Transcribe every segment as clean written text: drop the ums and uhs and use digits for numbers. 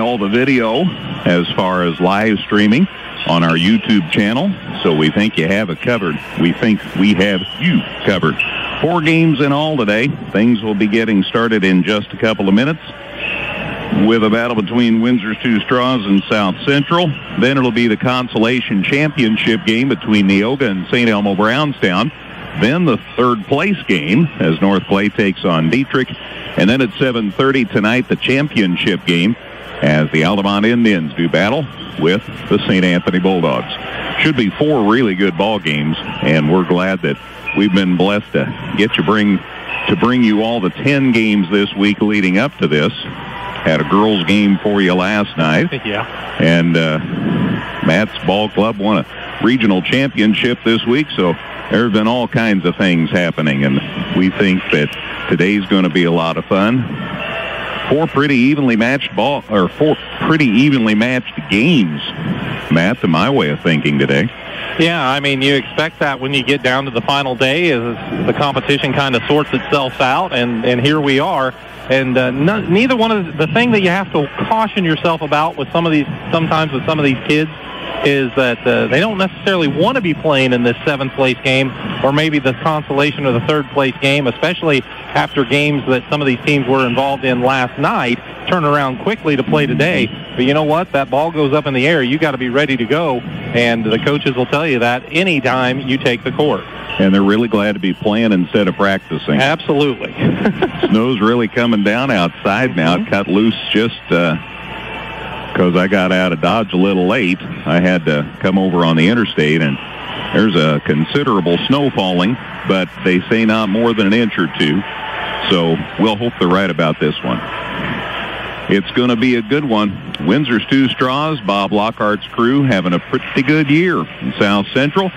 all the video as far as live streaming on our YouTube channel, so we think you have it covered. We think we have you covered. 4 games in all today. Things will be getting started in just a couple of minutes with a battle between Windsor's Two Straws and South Central. Then it'll be the consolation championship game between Neoga and St. Elmo Brownstown. Then the third place game as North Clay takes on Dietrich. And then at 7:30 tonight, the championship game as the Altamont Indians do battle with the St. Anthony Bulldogs. Should be 4 really good ball games, and we're glad that we've been blessed to bring you all the 10 games this week leading up to this. Had a girls game for you last night. Yeah. And Matt's ball club won a regional championship this week, so there have been all kinds of things happening, and we think that today's going to be a lot of fun. 4 pretty evenly matched games, Matt, to my way of thinking today. Yeah, I mean, you expect that when you get down to the final day as the competition kind of sorts itself out, and here we are. And neither one of the thing that you have to caution yourself about with sometimes with some of these kids is that they don't necessarily want to be playing in this 7th place game or maybe the consolation or the 3rd place game, especially after games that some of these teams were involved in last night, turn around quickly to play today. But you know what? That ball goes up in the air. You got to be ready to go, and the coaches will tell you that anytime you take the court. And they're really glad to be playing instead of practicing. Absolutely. Snow's really coming down outside now. It cut loose just because I got out of Dodge a little late. I had to come over on the interstate, and there's a considerable snow falling, but they say not more than an inch or 2. So we'll hope they're right about this one. It's going to be a good one. Windsor's Two Straws, Bob Lockhart's crew, having a pretty good year in South Central.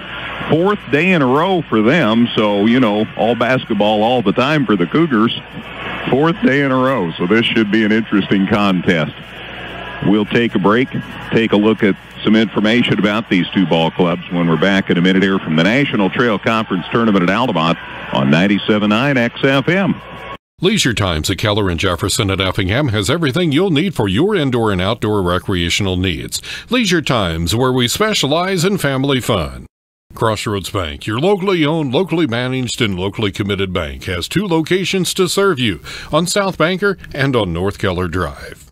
4th day in a row for them, so, all basketball all the time for the Cougars. 4th day in a row, so this should be an interesting contest. We'll take a break, take a look at some information about these 2 ball clubs when we're back in a minute here from the National Trail Conference Tournament at Altamont on 97.9 XFM. Leisure Times at Keller and Jefferson at Effingham has everything you'll need for your indoor and outdoor recreational needs. Leisure Times, where we specialize in family fun. Crossroads Bank, your locally owned, locally managed, and locally committed bank, has 2 locations to serve you, on South Banker and on North Keller Drive.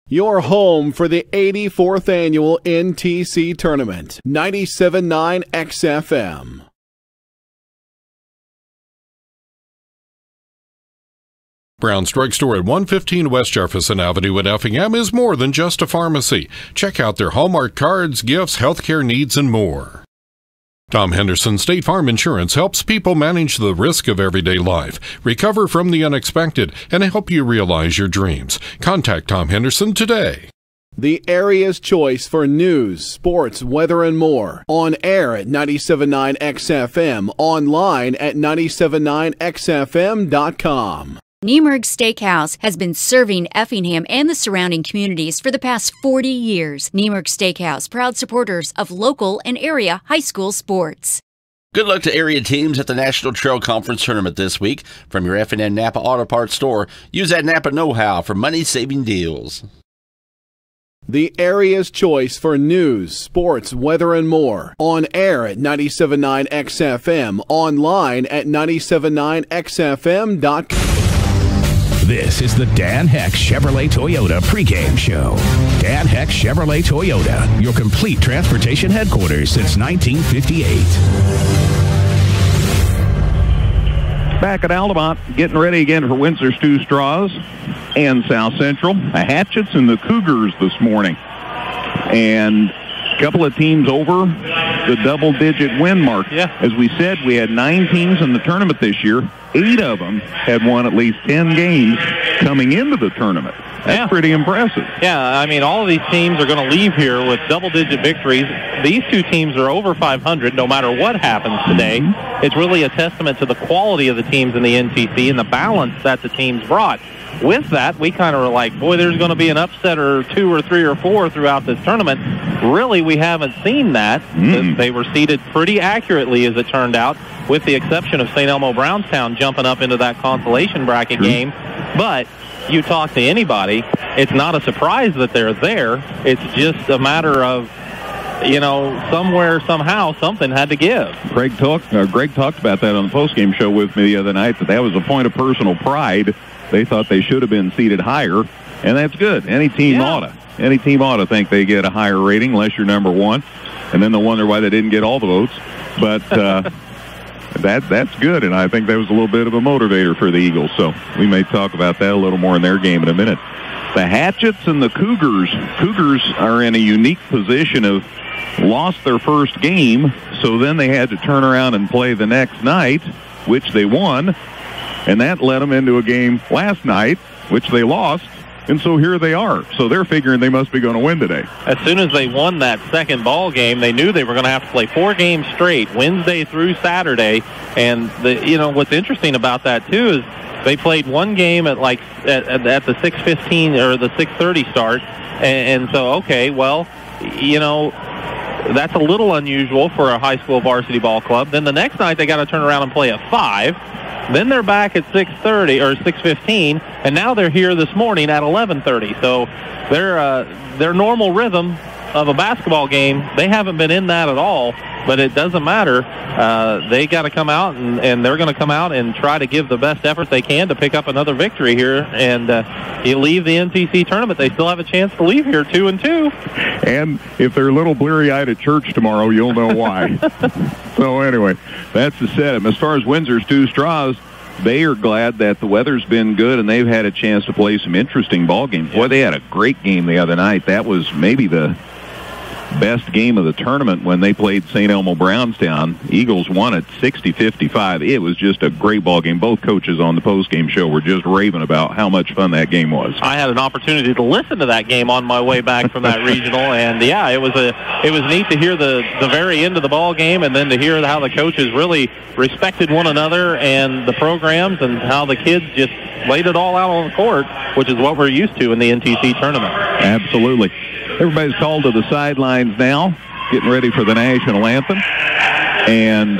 Your home for the 84th Annual NTC Tournament, 97.9 XFM. Brown's Drug Store at 115 West Jefferson Avenue at Effingham is more than just a pharmacy. Check out their Hallmark cards, gifts, healthcare needs, and more. Tom Henderson State Farm Insurance helps people manage the risk of everyday life, recover from the unexpected, and help you realize your dreams. Contact Tom Henderson today. The area's choice for news, sports, weather, and more. On air at 97.9 XFM, online at 979xfm.com. Niemerg Steakhouse has been serving Effingham and the surrounding communities for the past 40 years. Niemerg Steakhouse, proud supporters of local and area high school sports. Good luck to area teams at the National Trail Conference Tournament this week. From your F&N Napa Auto Parts store, use that Napa know-how for money-saving deals. The area's choice for news, sports, weather, and more. On air at 97.9 XFM, online at 979xfm.com. This is the Dan Heck Chevrolet Toyota pregame show. Dan Heck Chevrolet Toyota, your complete transportation headquarters since 1958. Back at Altamont, getting ready again for Windsor's Two Straws and South Central. The Hatchets and the Cougars this morning. And a couple of teams over the double-digit win mark. Yeah. As we said, we had 9 teams in the tournament this year. 8 of them had won at least 10 games coming into the tournament. That's pretty impressive. Yeah, I mean, all of these teams are going to leave here with double-digit victories. These 2 teams are over 500 no matter what happens today. It's really a testament to the quality of the teams in the NTC and the balance that the teams brought. With that, we kind of were like, boy, there's going to be an upset or 2 or 3 or 4 throughout this tournament. Really, we haven't seen that. They were seeded pretty accurately, as it turned out, with the exception of St. Elmo Brownstown jumping up into that consolation bracket game. But you talk to anybody, it's not a surprise that they're there. It's just a matter of, somewhere, somehow, something had to give. Greg talked about that on the postgame show with me the other night, that was a point of personal pride. They thought they should have been seated higher, and that's good. Any team ought to think they get a higher rating unless you're number one, and then they'll wonder why they didn't get all the votes. But that's good, and I think that was a little bit of a motivator for the Eagles. So we may talk about that a little more in their game in a minute. The Hatchets and the Cougars are in a unique position of lost their first game, so then they had to turn around and play the next night, which they won, and that led them into a game last night, which they lost, and so here they are. So they're figuring they must be going to win today. As soon as they won that second ball game, they knew they were going to have to play 4 games straight, Wednesday through Saturday, and what's interesting about that, too, is they played one game at the 6:15 or the 6:30 start, and so, okay, well, that's a little unusual for a high school varsity ball club. Then the next night they got to turn around and play at 5. Then they're back at 6:30 or 6:15, and now they're here this morning at 11:30. So their normal rhythm of a basketball game, they haven't been in that at all. But it doesn't matter. They got to come out, and they're going to come out and try to give the best effort they can to pick up another victory here. And you leave the NTC tournament, they still have a chance to leave here 2-2. And if they're a little bleary-eyed at church tomorrow, you'll know why. So anyway, that's the setup. As far as Windsor's 2 Straws, they are glad that the weather's been good and they've had a chance to play some interesting ball games. Boy, they had a great game the other night. That was maybe the best game of the tournament when they played St. Elmo Brownstown. Eagles won at 60-55. It was just a great ball game. Both coaches on the postgame show were just raving about how much fun that game was. I had an opportunity to listen to that game on my way back from that regional, and yeah, it was neat to hear the very end of the ball game, and then to hear how the coaches really respected one another and the programs, and how the kids just laid it all out on the court, which is what we're used to in the NTC tournament. Absolutely. Everybody's called to the sidelines now, getting ready for the national anthem. And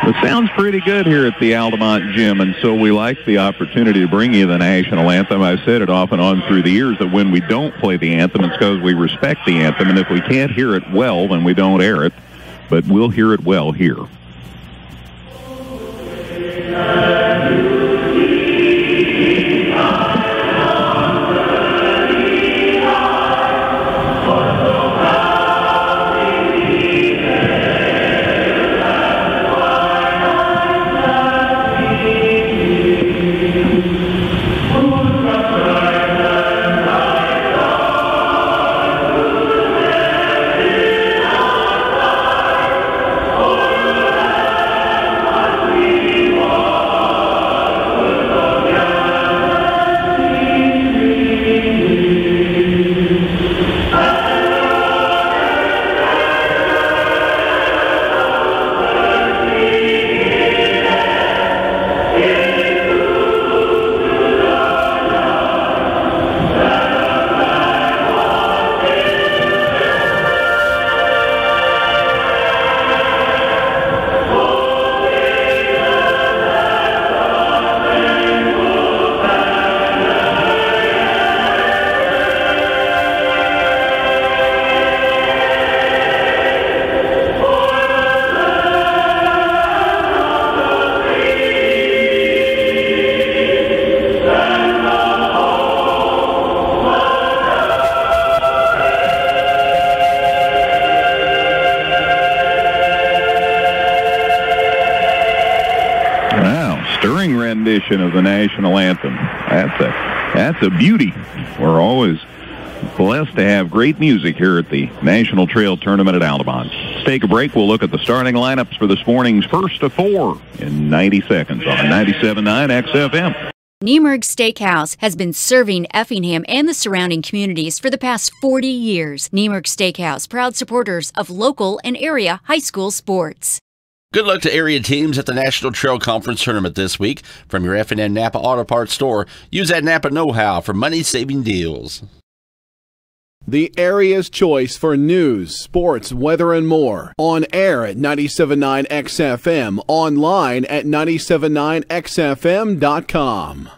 it sounds pretty good here at the Altamont Gym, and so we like the opportunity to bring you the national anthem. I've said it off and on through the years that when we don't play the anthem, it's because we respect the anthem, and if we can't hear it well, then we don't air it. But we'll hear it well here. Of the national anthem. That's a beauty. We're always blessed to have great music here at the National Trail Tournament at Altamont. Let's take a break. We'll look at the starting lineups for this morning's first to 4 in 90 seconds on 97.9 XFM. Niemerg Steakhouse has been serving Effingham and the surrounding communities for the past 40 years. Niemerg Steakhouse, proud supporters of local and area high school sports. Good luck to area teams at the National Trail Conference Tournament this week. From your F&N Napa Auto Parts store, use that Napa know-how for money-saving deals. The area's choice for news, sports, weather, and more. On air at 97.9 XFM. Online at 97.9XFM.com.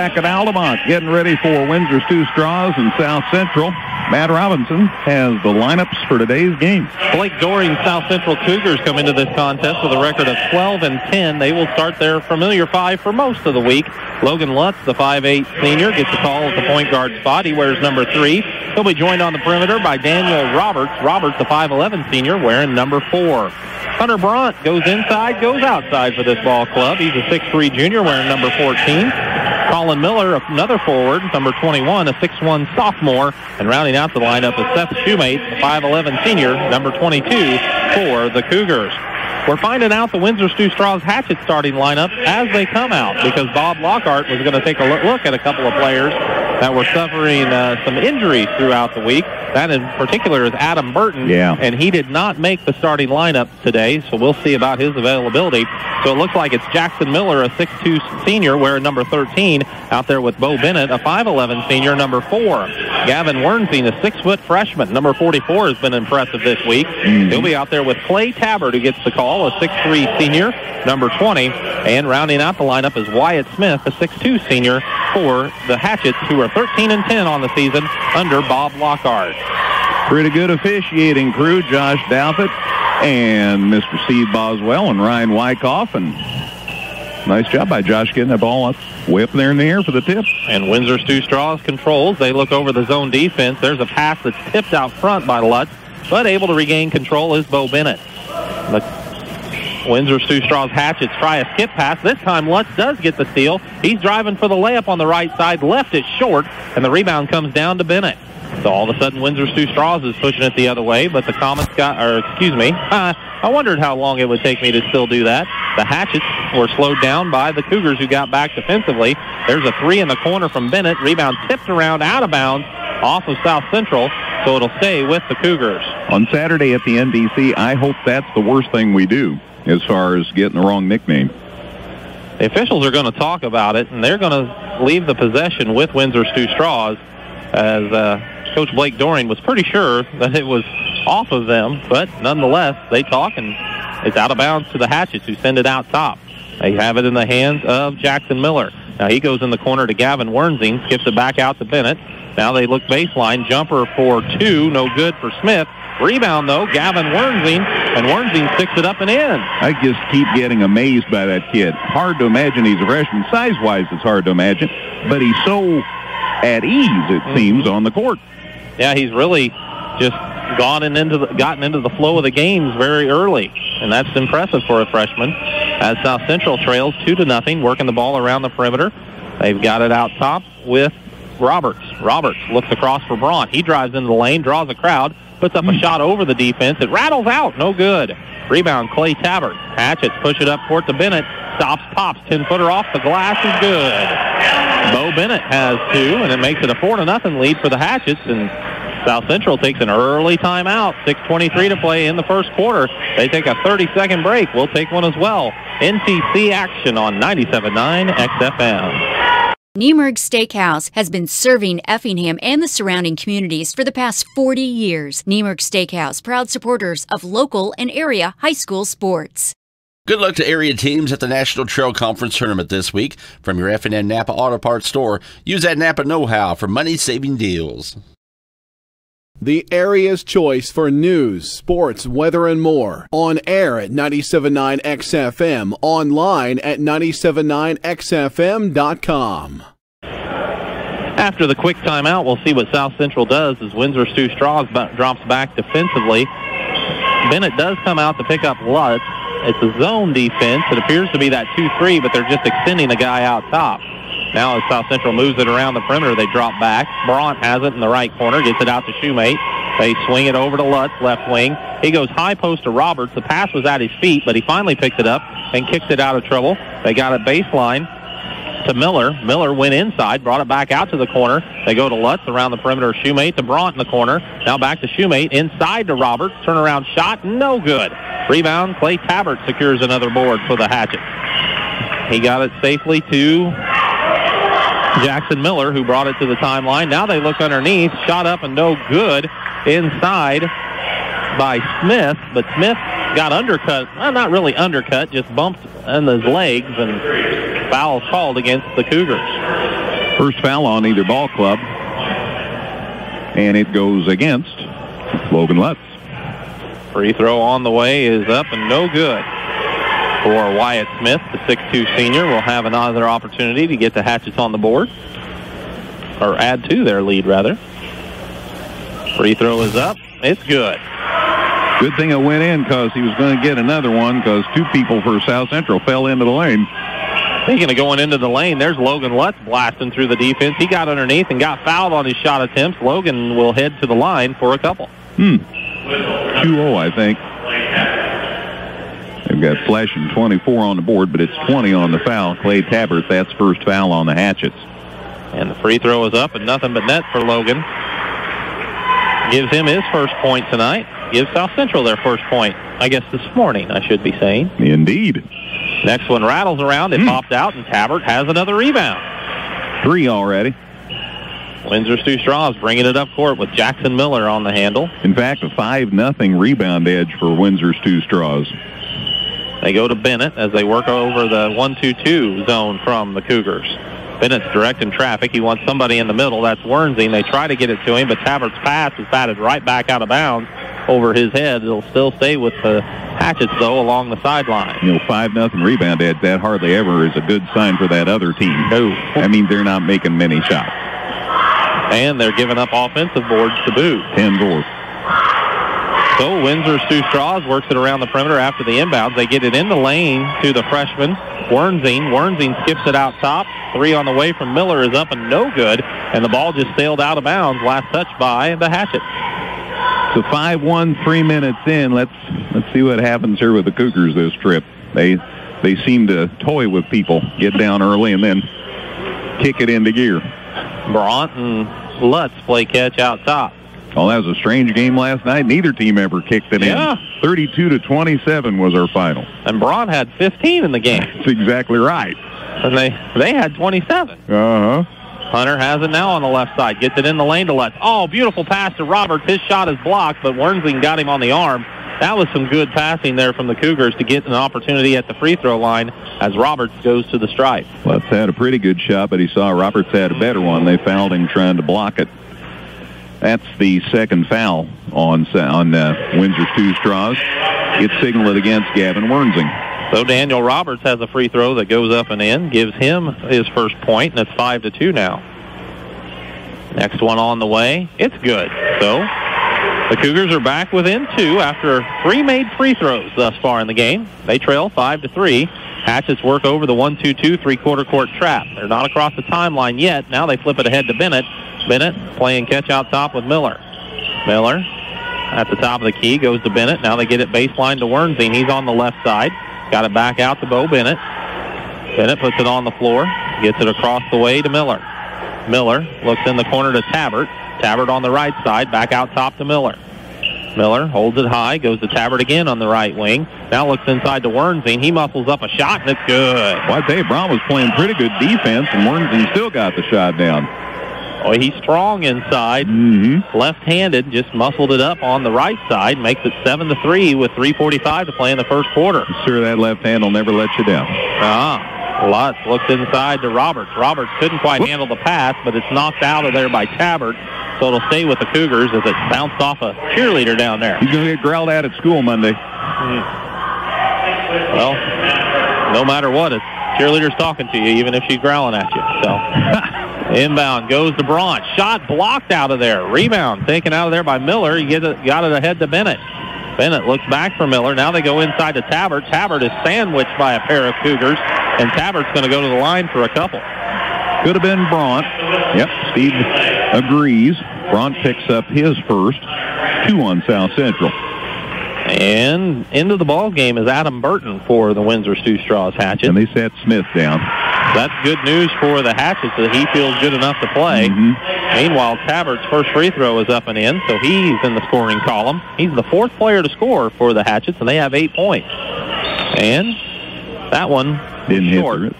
back at Altamont, getting ready for Windsor Stu Straws and South Central. Matt Robinson has the lineups for today's game. Blake Doring South Central Cougars come into this contest with a record of 12-10. They will start their familiar five for most of the week. Logan Lutz, the 5'8 senior, gets the call at the point guard spot. He wears number 3. He'll be joined on the perimeter by Daniel Roberts. Roberts, the 5'11 senior, wearing number 4. Hunter Brandt goes inside, goes outside for this ball club. He's a 6'3 junior wearing number 14. Colin Miller, another forward, number 21, a 6'1 sophomore. And rounding out the lineup is Seth Shoemate, the 5'11 senior, number 22 for the Cougars. We're finding out the Windsor Stu Straws Hatchet starting lineup as they come out, because Bob Lockhart was going to take a look at a couple of players that were suffering some injuries throughout the week. That in particular is Adam Burton, and he did not make the starting lineup today, so we'll see about his availability. So it looks like it's Jackson Miller, a 6'2 senior, wearing number 13, out there with Bo Bennett, a 5'11 senior, number 4. Gavin Wernstein, a 6-foot freshman, number 44, has been impressive this week. He'll be out there with Clay Tabbert, who gets the call, a 6'3 senior, number 20. And rounding out the lineup is Wyatt Smith, a 6'2 senior, for the Hatchets, who are 13-10 on the season under Bob Lockhart. Pretty good officiating crew, Josh Douthit and Mr. Steve Boswell and Ryan Wyckoff. And nice job by Josh getting that ball up way up there in the air for the tip. And Windsor Stu Straws controls. They look over the zone defense. There's a pass that's tipped out front by Lutz, but able to regain control is Bo Bennett. Windsor Stu Straws Hatchets try a skip pass. This time Lutz does get the steal. He's driving for the layup on the right side, left it short, and the rebound comes down to Bennett. So all of a sudden Windsor Stu Straws is pushing it the other way, but the Comets I wondered how long it would take me to still do that. The Hatchets were slowed down by the Cougars, who got back defensively. There's a 3 in the corner from Bennett. Rebound tipped around out of bounds off of South Central, so it'll stay with the Cougars. On Saturday at the NTC, I hope that's the worst thing we do as far as getting the wrong nickname. The officials are going to talk about it, and they're going to leave the possession with Windsor Stu Straws, as Coach Blake Doring was pretty sure that it was off of them, but nonetheless, they talk, and it's out of bounds to the Hatchets, who send it out top. They have it in the hands of Jackson Miller. Now he goes in the corner to Gavin Wernstein, skips it back out to Bennett. Now they look baseline, jumper for 2, no good for Smith. Rebound, though, Gavin Wernstein, and Wernstein sticks it up and in. I just keep getting amazed by that kid. Hard to imagine he's a freshman. Size-wise, it's hard to imagine, but he's so at ease, it seems, on the court. Yeah, he's really just gotten into the flow of the games very early, and that's impressive for a freshman. As South Central trails 2-0, working the ball around the perimeter. They've got it out top with Roberts. Roberts looks across for Brandt. He drives into the lane, draws a crowd, puts up a shot over the defense. It rattles out, no good. Rebound, Clay Tabbert. Hatchets push it up court to Bennett. Stops, pops, 10-footer off the glass is good. Bo Bennett has 2, and it makes it a 4-0 lead for the Hatchets, and South Central takes an early timeout. 6:23 to play in the first quarter. They take a 30-second break. We'll take one as well. NTC action on 97.9 XFM. Niemerg Steakhouse has been serving Effingham and the surrounding communities for the past 40 years. Niemerg Steakhouse, proud supporters of local and area high school sports. Good luck to area teams at the National Trail Conference Tournament this week. From your F&N Napa Auto Parts store, use that Napa know-how for money-saving deals. The area's choice for news, sports, weather, and more. On air at 97.9 XFM. Online at 979xfm.com. After the quick timeout, we'll see what South Central does as Windsor Stu Straws drops back defensively. Bennett does come out to pick up Lutz. It's a zone defense. It appears to be that 2-3, but they're just extending the guy out top. Now as South Central moves it around the perimeter, they drop back. Brandt has it in the right corner, gets it out to Shoemate. They swing it over to Lutz, left wing. He goes high post to Roberts. The pass was at his feet, but he finally picked it up and kicks it out of trouble. They got it baseline to Miller. Miller went inside, brought it back out to the corner. They go to Lutz around the perimeter. Shoemate to Brandt in the corner. Now back to Shoemate, inside to Roberts. Turnaround shot, no good. Rebound, Clay Tabbert secures another board for the Hatchet. He got it safely to Jackson Miller, who brought it to the timeline. Now they look underneath. Shot up and no good. Inside by Smith, but Smith got undercut. Well, not really undercut, just bumped in his legs, and foul called against the Cougars. First foul on either ball club. And it goes against Logan Lutz. Free throw on the way is up and no good for Wyatt Smith. The 6'2 senior will have another opportunity to get the Hatchets on the board. Or add to their lead, rather. Free throw is up. It's good. Good thing it went in because he was going to get another one because two people for South Central fell into the lane. Speaking of going into the lane, there's Logan Lutz blasting through the defense. He got underneath and got fouled on his shot attempts. Logan will head to the line for a couple. 2-0, I think. They've got flashing 24 on the board, but it's 20 on the foul. Clay Tabbert, that's first foul on the Hatchets. And the free throw is up and nothing but net for Logan. Gives him his first point tonight. Gives South Central their first point, I guess this morning, I should be saying. Indeed. Next one rattles around. It popped out, and Tabbert has another rebound. 3 already. Windsor Stu Straws bringing it up court with Jackson Miller on the handle. In fact, a 5-0 rebound edge for Windsor Stu Straws. They go to Bennett as they work over the 1-2-2 zone from the Cougars. Bennett's directing traffic. He wants somebody in the middle. That's Wernsing. They try to get it to him, but Tabbert's pass is batted right back out of bounds over his head. It'll still stay with the Hatchets, though, along the sideline. 5-0 rebound edge, that hardly ever is a good sign for that other team. No. I mean, they're not making many shots. And they're giving up offensive boards to boot. 10-4. So Windsor Stu Straws works it around the perimeter after the inbounds. They get it in the lane to the freshman, Wernsing. Wernsing skips it out top. 3 on the way from Miller is up and no good. And the ball just sailed out of bounds. Last touch by the Hatchets. So 5-1, 3 minutes in. Let's see what happens here with the Cougars this trip. They seem to toy with people, get down early, and then kick it into gear. Bront and Lutz play catch out top. Well, that was a strange game last night. Neither team ever kicked it in. 32-27 was our final. And Bront had 15 in the game. That's exactly right. And they had 27. Uh-huh. Hunter has it now on the left side. Gets it in the lane to Lutz. Oh, beautiful pass to Roberts. His shot is blocked, but Wernsing got him on the arm. That was some good passing there from the Cougars to get an opportunity at the free throw line as Roberts goes to the stripe. Lutz had a pretty good shot, but he saw Roberts had a better one. They fouled him trying to block it. That's the second foul on Windsor Stu Straws. It's signaled against Gavin Wernsing. So Daniel Roberts has a free throw that goes up and in, gives him his first point, and it's 5-2 now. Next one on the way. It's good. So the Cougars are back within 2 after 3 made free throws thus far in the game. They trail 5-3. Hatchets work over the 1-2-2 three-quarter court trap. They're not across the timeline yet. Now they flip it ahead to Bennett. Bennett playing catch out top with Miller. Miller at the top of the key goes to Bennett. Now they get it baseline to Wernsing. He's on the left side. Got it back out to Bo Bennett. Bennett puts it on the floor. Gets it across the way to Miller. Miller looks in the corner to Tabbert. Tabbert on the right side. Back out top to Miller. Miller holds it high. Goes to Tabbert again on the right wing. Now looks inside to Wernsing. He muscles up a shot, and it's good. Well, I tell you, Braun was playing pretty good defense, and Wernsing still got the shot down. Oh, he's strong inside. Left-handed, just muscled it up on the right side. Makes it 7-3 with 3:45 to play in the first quarter. Sure, that left hand will never let you down. Lutz looks inside to Roberts. Roberts couldn't quite handle the pass, but it's knocked out of there by Tabbert. So it'll stay with the Cougars as it bounced off a cheerleader down there. He's going to get growled at school Monday. Well, no matter what, it's cheerleader's talking to you, even if she's growling at you. So inbound goes to Bront. Shot blocked out of there. Rebound taken out of there by Miller. He got it ahead to Bennett. Bennett looks back for Miller. Now they go inside to Tabbert. Tabbert is sandwiched by a pair of Cougars, and Tabbert's going to go to the line for a couple. Could have been Bront. Yep, Steve agrees. Bront picks up his first. 2 on South Central. And into the ball game is Adam Burton for the Windsor Stu Straws Hatchets. And they sat Smith down. That's good news for the Hatchets that he feels good enough to play. Meanwhile, Tabbert's first free throw is up and in, so he's in the scoring column. He's the 4th player to score for the Hatchets, and they have 8 points. And that one didn't short. Hit.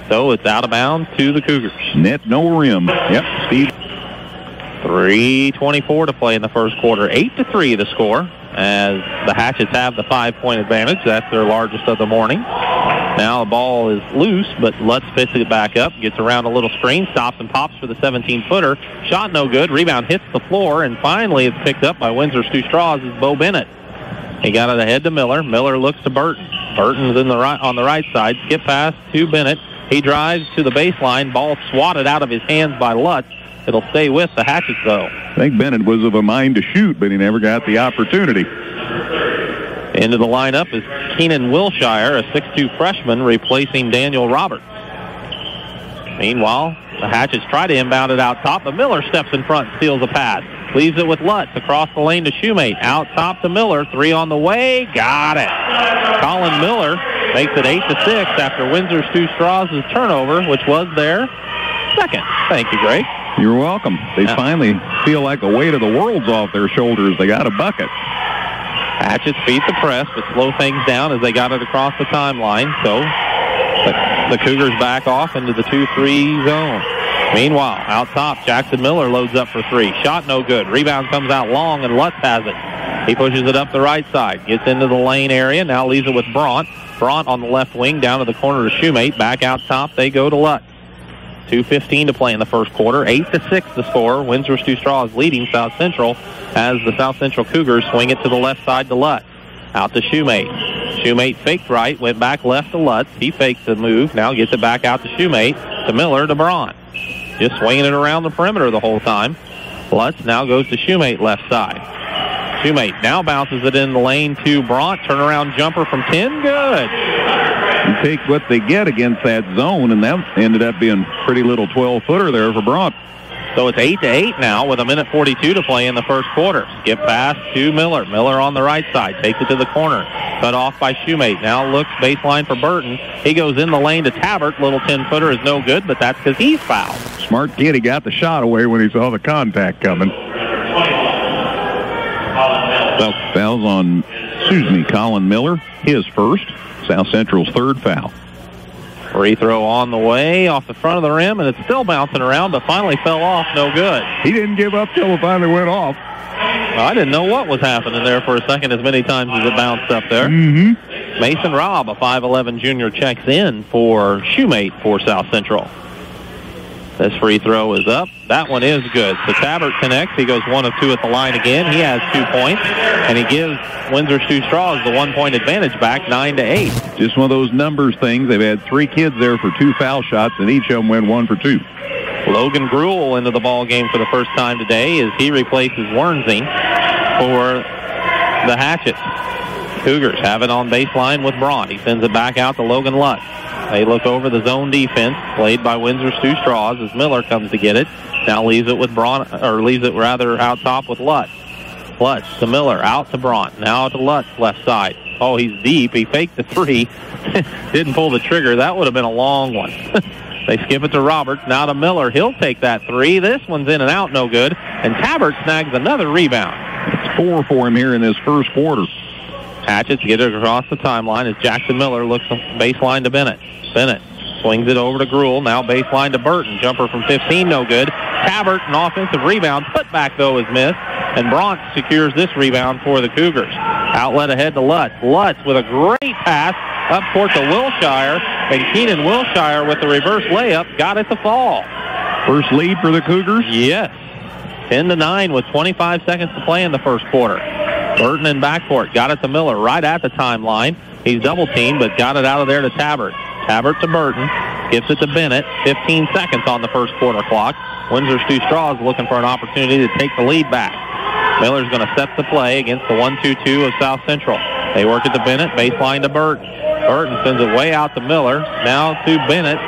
So it's out of bounds to the Cougars. Net, no rim. Yep, Steve. 3:24 to play in the first quarter. 8-3 the score. as the Hatchets have the 5-point advantage. That's their largest of the morning. Now the ball is loose, but Lutz picks it back up, gets around a little screen, stops and pops for the 17-footer. Shot no good. Rebound hits the floor, and finally it's picked up by Windsor's two straws as Bo Bennett. He got it ahead to Miller. Miller looks to Burton. Burton's on the right side. Skip pass to Bennett. He drives to the baseline. Ball swatted out of his hands by Lutz. It'll stay with the Hatchets, though. I think Bennett was of a mind to shoot, but he never got the opportunity. Into the lineup is Keenan Wilshire, a 6'2 freshman, replacing Daniel Roberts. Meanwhile, the Hatchets try to inbound it out top, but Miller steps in front and steals a pass. Leaves it with Lutz across the lane to Shoemate. Out top to Miller. 3 on the way. Got it. Colin Miller makes it 8-6 after Windsor's two straws' turnover, which was their second. Thank you, Greg. You're welcome. They finally feel like the weight of the world's off their shoulders. They got a bucket. Hatchets beat the press, but slow things down as they got it across the timeline. So the Cougars back off into the 2-3 zone. Meanwhile, out top, Jackson Miller loads up for 3. Shot no good. Rebound comes out long, and Lutz has it. He pushes it up the right side. Gets into the lane area. Now leaves it with Braunt. Braunt on the left wing down to the corner to Shoemate. Back out top, they go to Lutz. 2:15 to play in the first quarter. 8-6 the score. Windsor's two straws leading South Central as the South Central Cougars swing it to the left side to Lutz. Out to Shoemate. Shoemate faked right, went back left to Lutz. He fakes the move. Now gets it back out to Shoemate, to Miller, to Braunt. Just swinging it around the perimeter the whole time. Lutz now goes to Shoemate left side. Shoemate now bounces it in the lane to Braunt. Turnaround jumper from 10. Good. You take what they get against that zone, and that ended up being pretty little 12-footer there for Braunt. So it's 8-8 now with 1:42 to play in the first quarter. Skip pass to Miller. Miller on the right side. Takes it to the corner. Cut off by Shoemate. Now looks baseline for Burton. He goes in the lane to Tabbert. Little 10-footer is no good, but that's because he's fouled. Smart kid. He got the shot away when he saw the contact coming. So fouls on, Colin Miller. His first. South Central's third foul. Free throw on the way, off the front of the rim, and it's still bouncing around, but finally fell off. No good. He didn't give up till it finally went off. Well, I didn't know what was happening there for a second as many times as it bounced up there. Mm-hmm. Mason Robb, a 5'11 junior, checks in for Shoemate for South Central. This free throw is up. That one is good. So Tabbert connects. He goes 1 of 2 at the line again. He has 2 points, and he gives Windsor's two straws the 1-point advantage back, 9-8. Just one of those numbers things. They've had 3 kids there for 2 foul shots, and each of them went 1 for 2. Logan Gruel into the ball game for the first time today as he replaces Wernsing for the Hatchets. Cougars have it on baseline with Braun. He sends it back out to Logan Lutz. They look over the zone defense played by Windsor's two straws as Miller comes to get it. Now leaves it with Braun, or leaves it rather out top with Lutz. Lutz to Miller, out to Braun. Now to Lutz, left side. Oh, he's deep. He faked the 3. Didn't pull the trigger. That would have been a long one. They skip it to Roberts. Now to Miller. He'll take that 3. This one's in and out, no good. And Tabbert snags another rebound. It's 4 for him here in this first quarter. Hatchets get it across the timeline as Jackson Miller looks baseline to Bennett. Bennett swings it over to Gruel. Now baseline to Burton. Jumper from 15, no good. Tabbert, an offensive rebound. Putback, though, is missed. And Braunt secures this rebound for the Cougars. Outlet ahead to Lutz. Lutz with a great pass up court to Wilshire. And Keenan Wilshire with the reverse layup got it to fall. First lead for the Cougars? Yes. 10-9 with 25 seconds to play in the first quarter. Burton in backcourt. Got it to Miller right at the timeline. He's double-teamed, but got it out of there to Tabbert. Tabbert to Burton. Gives it to Bennett. 15 seconds on the first quarter clock. Windsor's two straws looking for an opportunity to take the lead back. Miller's going to set the play against the 1-2-2 of South Central. They work it to Bennett. Baseline to Burton. Burton sends it way out to Miller. Now to Bennett.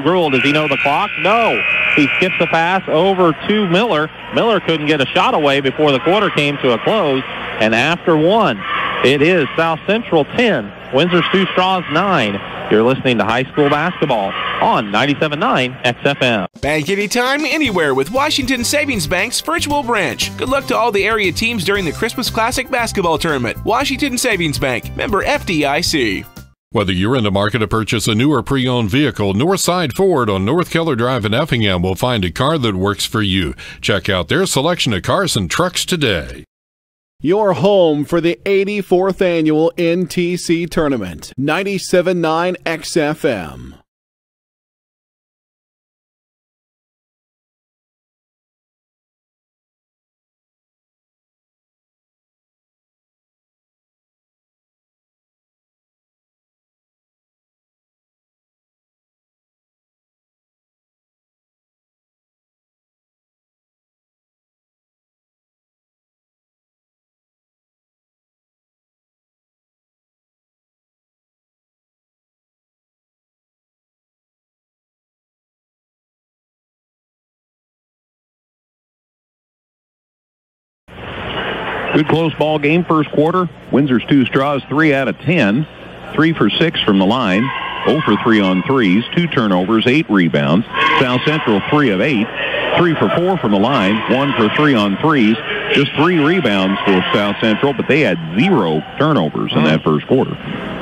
Gruel, does he know the clock? No. He skips the pass over to Miller. Miller couldn't get a shot away before the quarter came to a close. And after 1, it is South Central 10, Windsor's two straws 9. You're listening to high school basketball on 97.9 XFM. Bank anytime, anywhere with Washington Savings Bank's virtual branch. Good luck to all the area teams during the Christmas Classic basketball tournament. Washington Savings Bank, member FDIC. Whether you're in the market to purchase a new or pre-owned vehicle, Northside Ford on North Keller Drive in Effingham will find a car that works for you. Check out their selection of cars and trucks today. Your home for the 84th Annual NTC Tournament. 97.9 XFM. Good close ball game first quarter. Windsor's 2 straws, 3 out of 10. 3 for 6 from the line. 0 for 3 on threes. 2 turnovers, 8 rebounds. South Central 3 of 8. 3 for 4 from the line. 1 for 3 on threes. Just 3 rebounds for South Central, but they had 0 turnovers in that first quarter.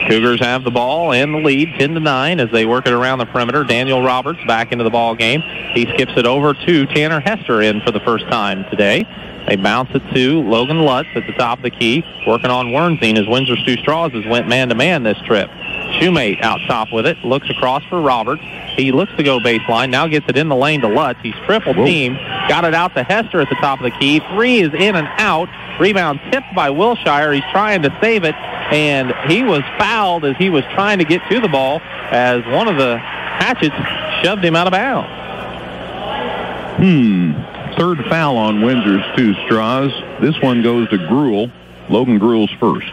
Cougars have the ball and the lead, 10-9, as they work it around the perimeter. Daniel Roberts back into the ball game. He skips it over to Tanner Hester in for the first time today. They bounce it to Logan Lutz at the top of the key, working on Wernzine as Windsor's 2 straws has went man-to-man this trip. Shoemate out top with it, looks across for Roberts. He looks to go baseline, now gets it in the lane to Lutz. He's triple teamed, got it out to Hester at the top of the key. 3 is in and out. Rebound tipped by Wilshire. He's trying to save it, and he was fouled as he was trying to get to the ball as one of the Hatchets shoved him out of bounds. Third foul on Windsor's 2 straws. This one goes to Gruel. Logan Gruel's first.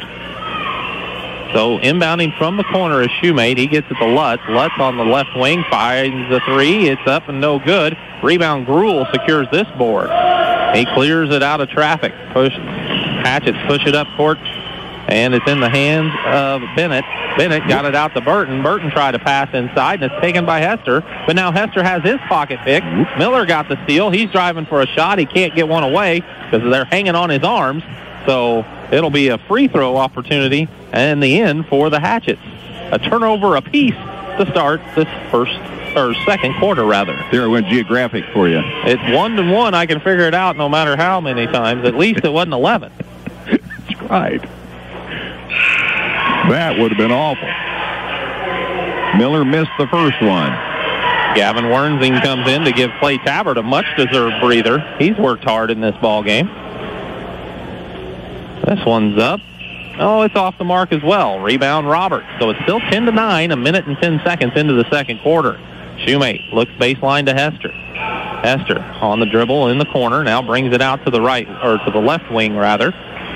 So inbounding from the corner is Shoemate. He gets it to Lutz. Lutz on the left wing finds the 3. It's up and no good. Rebound Gruel secures this board. He clears it out of traffic. Hatchets push it up court, and it's in the hands of Bennett. Bennett got it out to Burton. Burton tried to pass inside, and it's taken by Hester. But now Hester has his pocket pick. Miller got the steal. He's driving for a shot. He can't get one away because they're hanging on his arms. So it'll be a free throw opportunity in the end for the Hatchets. A turnover apiece to start this second quarter, rather. There it went geographic for you. It's 1-1. I can figure it out no matter how many times. At least it wasn't 11. That's right. That would have been awful. Miller missed the first one. Gavin Wernzine comes in to give Clay Tabbert a much-deserved breather. He's worked hard in this ball game. This one's up. Oh, it's off the mark as well. Rebound Roberts. So it's still 10-9, a minute and 10 seconds into the second quarter. Shoemate looks baseline to Hester. Hester on the dribble in the corner. Now brings it out to the right, or to the left wing, rather.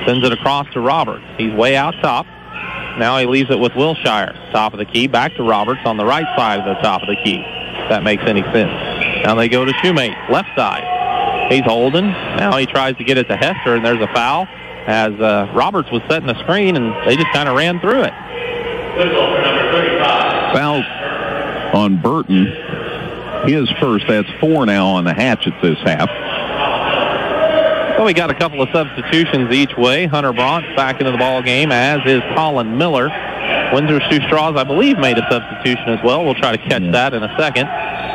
Sends it across to Roberts. He's way out top. Now he leaves it with Wilshire. Top of the key, back to Roberts on the right side of the top of the key. If that makes any sense. Now they go to Shoemate, left side. He's holding. Now he tries to get it to Hester, and there's a foul as Roberts was setting a screen, and they just kind of ran through it. Foul on Burton. His first. That's 4 now on the Hatchets this half. So we got a couple of substitutions each way. Hunter Braunt's back into the ball game, as is Colin Miller. Windsor's 2 straws, I believe, made a substitution as well. We'll try to catch that in a second.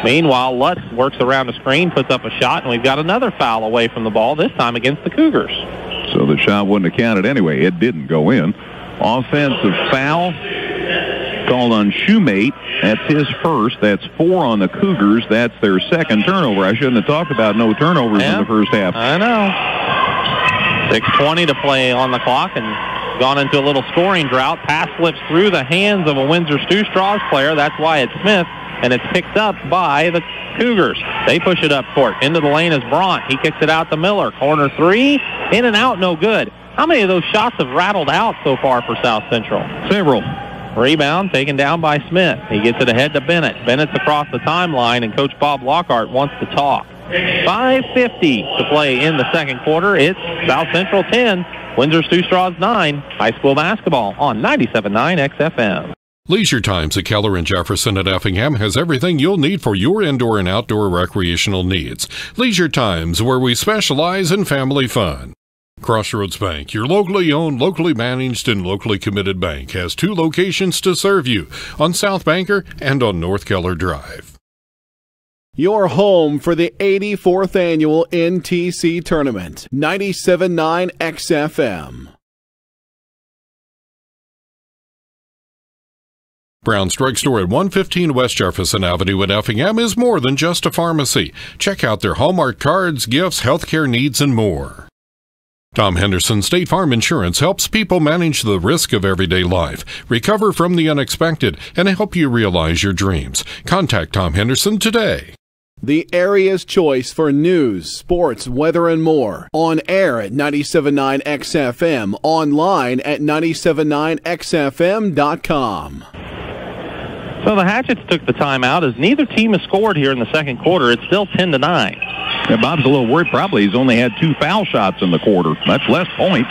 Meanwhile, Lutz works around the screen, puts up a shot, and we've got another foul away from the ball, this time against the Cougars. So the shot wouldn't have counted anyway. It didn't go in. Offensive foul called on Shoemate. That's his first. That's 4 on the Cougars. That's their second turnover. I shouldn't have talked about no turnovers in the first half. I know. 6:20 to play on the clock, and gone into a little scoring drought. Pass slips through the hands of a Windsor's 2 straws player. That's Wyatt Smith, and it's picked up by the Cougars. They push it up court. Into the lane is Braunt. He kicks it out to Miller. Corner 3. In and out, no good. How many of those shots have rattled out so far for South Central? Several. Rebound taken down by Smith. He gets it ahead to Bennett. Bennett's across the timeline, and Coach Bob Lockhart wants to talk. 5:50 to play in the second quarter. It's South Central 10, Windsor's 2 straws 9. High school basketball on 97.9 XFM. Leisure Times at Keller and Jefferson at Effingham has everything you'll need for your indoor and outdoor recreational needs. Leisure Times, where we specialize in family fun. Crossroads Bank, your locally owned, locally managed, and locally committed bank, has 2 locations to serve you, on South Banker and on North Keller Drive. Your home for the 84th Annual NTC Tournament. 97.9 XFM. Brown's Drug Store at 115 West Jefferson Avenue in Effingham is more than just a pharmacy. Check out their Hallmark cards, gifts, healthcare needs, and more. Tom Henderson State Farm Insurance helps people manage the risk of everyday life, recover from the unexpected, and help you realize your dreams. Contact Tom Henderson today. The area's choice for news, sports, weather, and more. On air at 97.9 XFM. Online at 979xfm.com. So the Hatchets took the timeout as neither team has scored here in the second quarter. It's still 10-9. Yeah, Bob's a little worried. Probably he's only had 2 foul shots in the quarter. That's less points.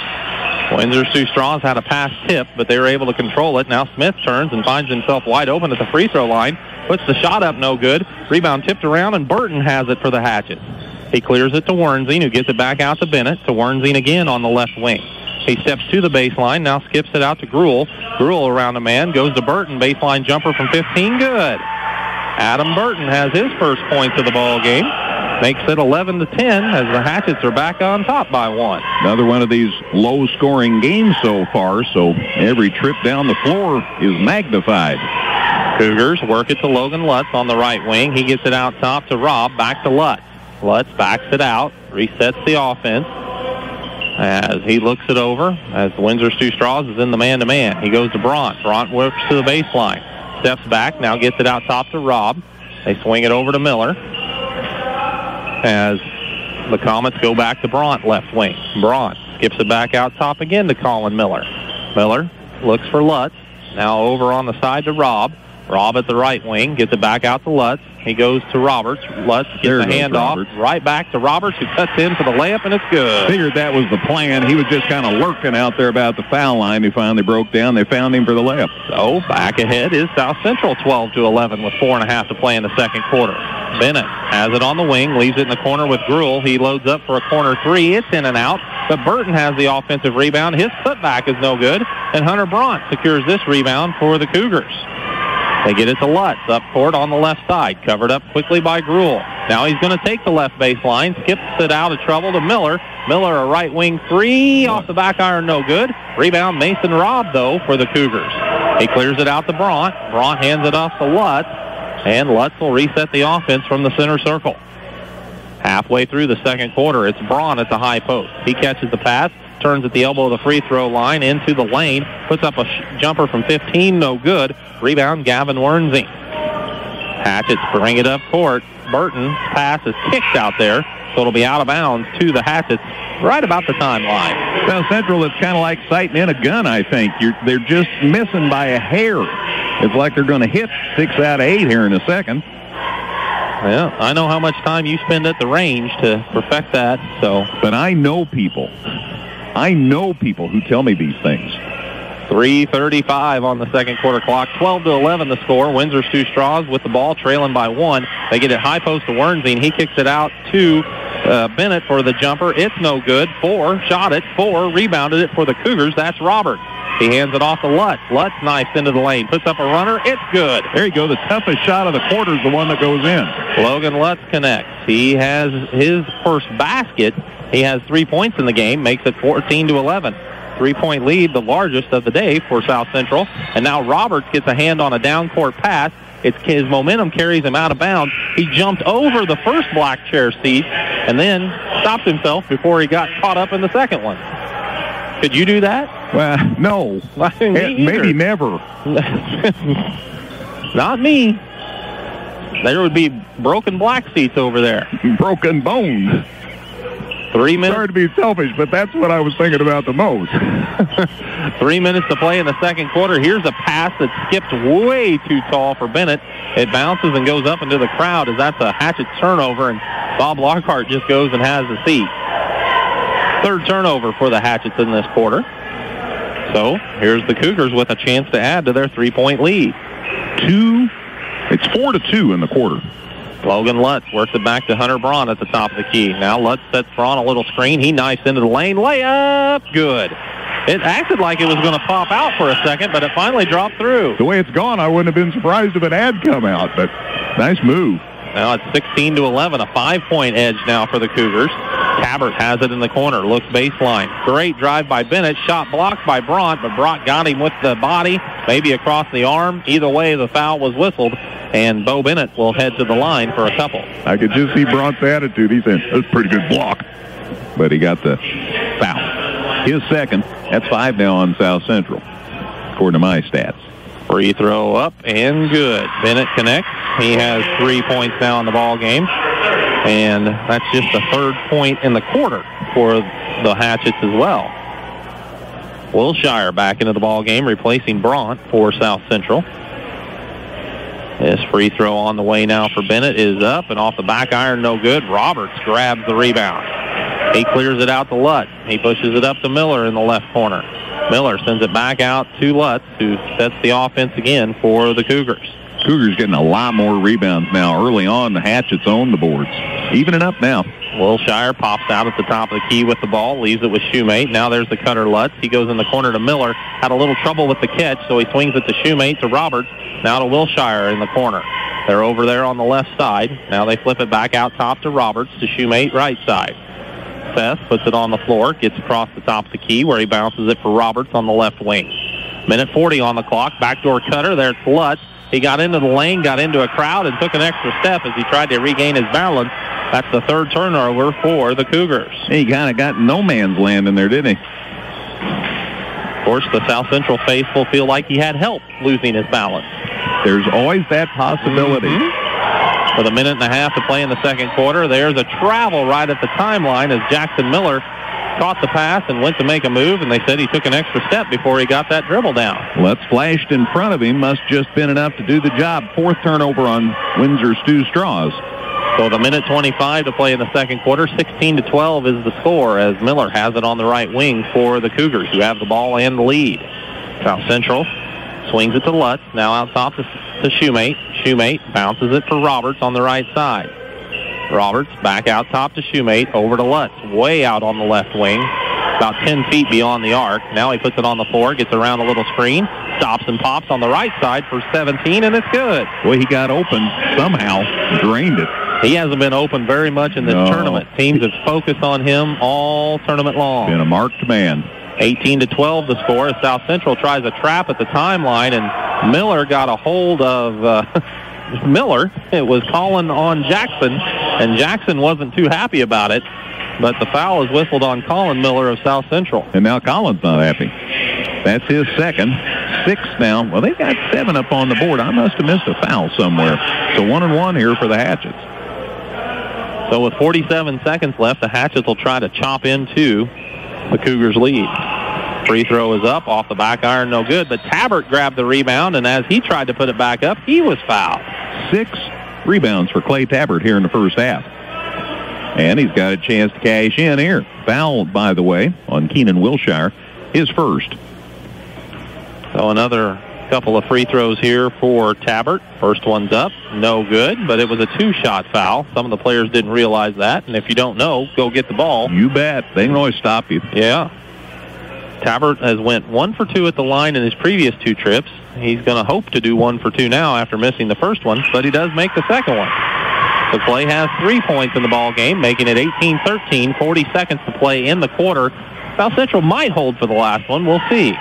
Windsor Sioux Straws had a pass tip, but they were able to control it. Now Smith turns and finds himself wide open at the free throw line. Puts the shot up, no good. Rebound tipped around, and Burton has it for the Hatchets. He clears it to Wernzine, who gets it back out to Bennett. To Wernzine again on the left wing. He steps to the baseline, now skips it out to Gruel. Gruel around a man, goes to Burton. Baseline jumper from 15, good. Adam Burton has his first points of the ball game. Makes it 11-10 as the Hatchets are back on top by 1. Another one of these low-scoring games so far, so every trip down the floor is magnified. Cougars work it to Logan Lutz on the right wing. He gets it out top to Robb, back to Lutz. Lutz backs it out, resets the offense as he looks it over as the Windsor Sioux Straws is in the man-to-man. He goes to Bront. Bront works to the baseline. Steps back, now gets it out top to Robb. They swing it over to Miller as the Comets go back to Bront left wing. Bront skips it back out top again to Colin Miller. Miller looks for Lutz. Now over on the side to Robb. Robb at the right wing, gets it back out to Lutz. He goes to Roberts. Lutz gets the handoff right back to Roberts, who cuts in for the layup, and it's good. Figured that was the plan. He was just kind of lurking out there about the foul line. He finally broke down. They found him for the layup. So back ahead is South Central 12-11 with 4.5 to play in the second quarter. Bennett has it on the wing, leaves it in the corner with Gruel. He loads up for a corner three. It's in and out, but Burton has the offensive rebound. His putback is no good, and Hunter Bront secures this rebound for the Cougars. They get it to Lutz up court on the left side, covered up quickly by Gruel. Now he's going to take the left baseline, skips it out of trouble to Miller. Miller, a right wing three, off the back iron, no good. Rebound Mason Robb, though, for the Cougars. He clears it out to Bront. Bront hands it off to Lutz, and Lutz will reset the offense from the center circle. Halfway through the second quarter, it's Bront at the high post. He catches the pass, turns at the elbow of the free throw line into the lane, puts up a jumper from 15, no good. Rebound, Gavin Wernzine. Hatchets bring it up court. Burton's pass is kicked out there, so it'll be out of bounds to the Hatchets right about the timeline. South Central, it's kind of like sighting in a gun, I think. They're just missing by a hair. It's like they're going to hit 6 out of 8 here in a second. Yeah, I know how much time you spend at the range to perfect that. But I know people. Who tell me these things. 3:35 on the second quarter clock. 12-11 the score. Windsor Sioux Straws with the ball, trailing by 1. They get it high post to Wernzine. He kicks it out to Bennett for the jumper. It's no good. 4 shot it. 4 rebounded it for the Cougars. That's Roberts. He hands it off to Lutz. Lutz knifes into the lane. Puts up a runner. It's good. There you go. The toughest shot of the quarter is the one that goes in. Logan Lutz connects. He has his first basket. He has 3 points in the game. Makes it 14-11. 3-point lead, the largest of the day for South Central. And now Roberts gets a hand on a down-court pass. His momentum carries him out of bounds. He jumped over the first black chair seat and then stopped himself before he got caught up in the second one. Could you do that? Well, no. Maybe never. Not me. There would be broken black seats over there. Broken bones. 3 minutes. Sorry to be selfish, but that's what I was thinking about the most. 3 minutes to play in the second quarter. Here's a pass that skipped way too tall for Bennett. It bounces and goes up into the crowd as that's a Hatchet turnover, and Bob Lockhart just goes and has the seat. Third turnover for the Hatchets in this quarter. So here's the Cougars with a chance to add to their 3-point lead. It's 4-2 in the quarter. Logan Lutz works it back to Hunter Braun at the top of the key. Now Lutz sets Braun a little screen. He knifes into the lane. Layup. Good. It acted like it was going to pop out for a second, but it finally dropped through. The way it's gone, I wouldn't have been surprised if it had come out, but nice move. Now it's 16-11, a 5-point edge now for the Cougars. Tabbert has it in the corner, looks baseline. Great drive by Bennett, shot blocked by Bront, but Bront got him with the body, maybe across the arm. Either way, the foul was whistled, and Bo Bennett will head to the line for a couple. I could just see Bront's attitude. He said, that's a pretty good block. But he got the foul. His second. That's 5 now on South Central, according to my stats. Free throw up and good. Bennett connects. He has 3 points now in the ball game. And that's just the 3rd point in the quarter for the Hatchets as well. Wilshire back into the ball game, replacing Bront for South Central. This free throw on the way now for Bennett is up and off the back iron, no good. Roberts grabs the rebound. He clears it out to Lutz. He pushes it up to Miller in the left corner. Miller sends it back out to Lutz, who sets the offense again for the Cougars. Cougars getting a lot more rebounds now. Early on, the Hatchets own the boards. Evening up now. Wilshire pops out at the top of the key with the ball, leaves it with Shoemate. Now there's the cutter Lutz. He goes in the corner to Miller. Had a little trouble with the catch, so he swings it to Shoemate, to Roberts. Now to Wilshire in the corner. They're over there on the left side. Now they flip it back out top to Roberts, to Shoemate right side. Seth puts it on the floor, gets across the top of the key where he bounces it for Roberts on the left wing. Minute 40 on the clock. Backdoor cutter. There's Lutz. He got into the lane, got into a crowd, and took an extra step as he tried to regain his balance. That's the 3rd turnover for the Cougars. He kind of got no man's land in there, didn't he? Of course, the South Central faithful feel like he had help losing his balance. There's always that possibility. With a minute and a half to play in the second quarter, there's a travel right at the timeline as Jackson Miller caught the pass and went to make a move, and they said he took an extra step before he got that dribble down. Lutz flashed in front of him, must just been enough to do the job. 4th turnover on Windsor Stu Straws. So the minute 25 to play in the second quarter, 16-12 is the score as Miller has it on the right wing for the Cougars, who have the ball and the lead. South Central swings it to Lutz, now out top to Shoemate. Shoemate bounces it for Roberts on the right side. Roberts back out top to Shoemate, over to Lutz, way out on the left wing, about 10 feet beyond the arc. Now he puts it on the floor, gets around a little screen, stops and pops on the right side for 17, and it's good. Well, he got open somehow, drained it. He hasn't been open very much in this tournament. Teams have focused on him all tournament long. Been a marked man. 18-12 the score as South Central tries a trap at the timeline, and Miller got a hold of Miller. It was calling on Jackson, and Jackson wasn't too happy about it, but the foul is whistled on Colin Miller of South Central. And now Colin's not happy. That's his second. 6 now. Well, they've got 7 up on the board. I must have missed a foul somewhere. So 1-1 here for the Hatchets. So with 47 seconds left, the Hatchets will try to chop into the Cougars' lead. Free throw is up, off the back iron, no good, but Tabbert grabbed the rebound, and as he tried to put it back up, he was fouled. 6 rebounds for Clay Tabbert here in the first half. And he's got a chance to cash in here. Foul, by the way, on Keenan Wilshire, his first. So another couple of free throws here for Tabbert. First one's up, no good, but it was a 2-shot foul. Some of the players didn't realize that, and if you don't know, go get the ball. You bet. They can always stop you. Yeah. Tabbert has went 1 for 2 at the line in his previous 2 trips. He's going to hope to do 1 for 2 now after missing the first one, but he does make the second one. So Clay has 3 points in the ball game, making it 18-13, 40 seconds to play in the quarter. South Central might hold for the last one. We'll see.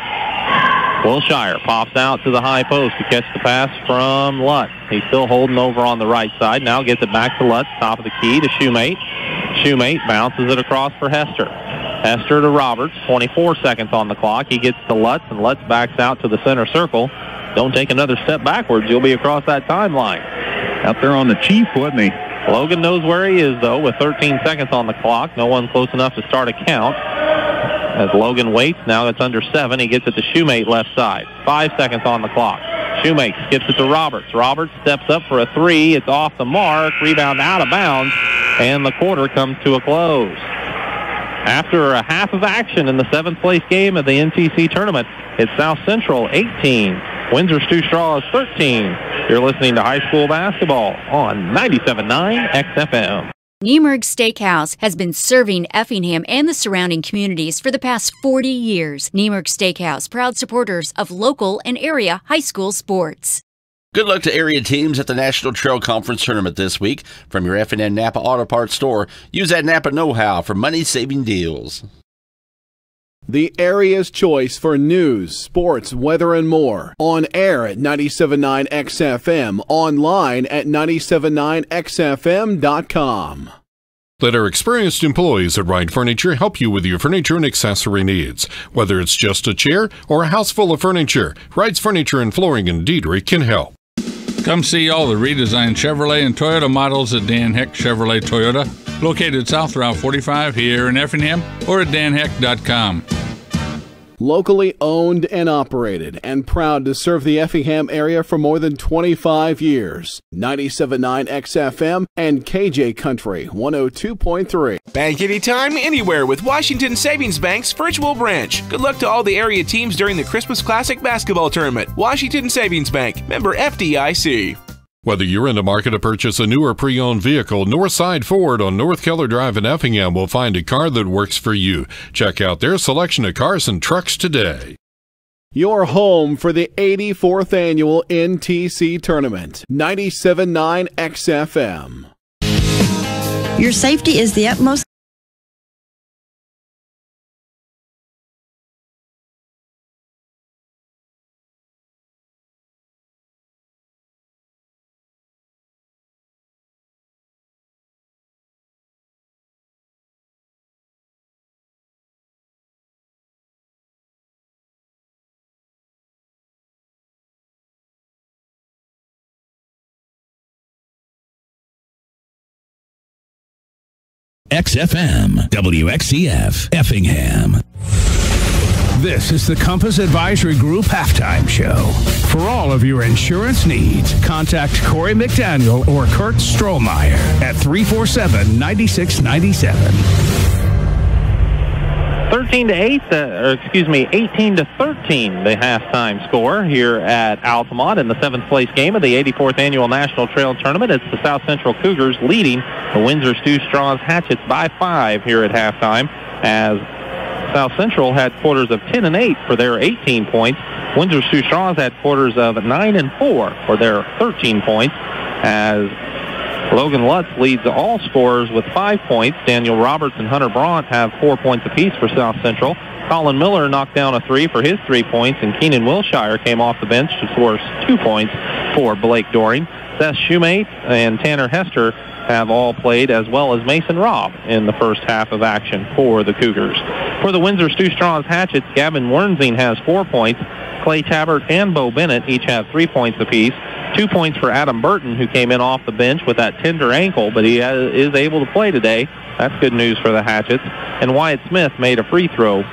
Wilshire pops out to the high post to catch the pass from Lutz. He's still holding over on the right side. Now gets it back to Lutz, top of the key to Shoemate. Shoemate bounces it across for Hester. Hester to Roberts, 24 seconds on the clock. He gets to Lutz, and Lutz backs out to the center circle. Don't take another step backwards. You'll be across that timeline. Out there on the chief, wasn't he? Logan knows where he is, though, with 13 seconds on the clock. No one close enough to start a count. As Logan waits, now it's under 7. He gets it to Shoemate left side. 5 seconds on the clock. Shoemate skips it to Roberts. Roberts steps up for a 3. It's off the mark. Rebound out of bounds. And the quarter comes to a close. After a half of action in the 7th place game of the NTC tournament, it's South Central 18, Windsor Stu Straws 13. You're listening to high school basketball on 97.9 XFM. Niemerg Steakhouse has been serving Effingham and the surrounding communities for the past 40 years. Niemerg Steakhouse, proud supporters of local and area high school sports. Good luck to area teams at the National Trail Conference Tournament this week. From your F&N Napa Auto Parts store, use that Napa know-how for money-saving deals. The area's choice for news, sports, weather, and more. On air at 97.9 XFM, online at 979xfm.com. Let our experienced employees at Wright Furniture help you with your furniture and accessory needs. Whether it's just a chair or a house full of furniture, Wright's Furniture and Flooring in Diedrich can help. Come see all the redesigned Chevrolet and Toyota models at Dan Heck Chevrolet Toyota, located South Route 45 here in Effingham, or at danheck.com. Locally owned and operated, and proud to serve the Effingham area for more than 25 years. 97.9 XFM and KJ Country 102.3. Bank anytime, anywhere with Washington Savings Bank's virtual branch. Good luck to all the area teams during the Christmas Classic basketball tournament. Washington Savings Bank, member FDIC. Whether you're in the market to purchase a new or pre-owned vehicle, Northside Ford on North Keller Drive in Effingham will find a car that works for you. Check out their selection of cars and trucks today. Your home for the 84th annual NTC tournament. 97.9 XFM. Your safety is the utmost. XFM, WXCF, Effingham. This is the Compass Advisory Group Halftime Show. For all of your insurance needs, contact Corey McDaniel or Kurt Strohmeyer at 347-9697. 18 to 13, the halftime score here at Altamont in the 7th place game of the 84th annual National Trail Tournament. It's the South Central Cougars leading the Windsor Stewardson-Strasburg Hatchets by 5 here at halftime, as South Central had quarters of 10 and 8 for their 18 points. Windsor Stewardson-Strasburg had quarters of 9 and 4 for their 13 points, as Logan Lutz leads all scorers with 5 points. Daniel Roberts and Hunter Brandt have 4 points apiece for South Central. Colin Miller knocked down a 3 for his 3 points, and Keenan Wilshire came off the bench to score 2 points for Blake Doring. Seth Shoemate and Tanner Hester have all played, as well as Mason Robb in the first half of action for the Cougars. For the Windsor Stewardson-Strasburg Hatchets, Gavin Wernzing has 4 points. Clay Tabbert and Bo Bennett each have 3 points apiece. 2 points for Adam Burton, who came in off the bench with that tender ankle, but he is able to play today. That's good news for the Hatchets. And Wyatt Smith made a free throw.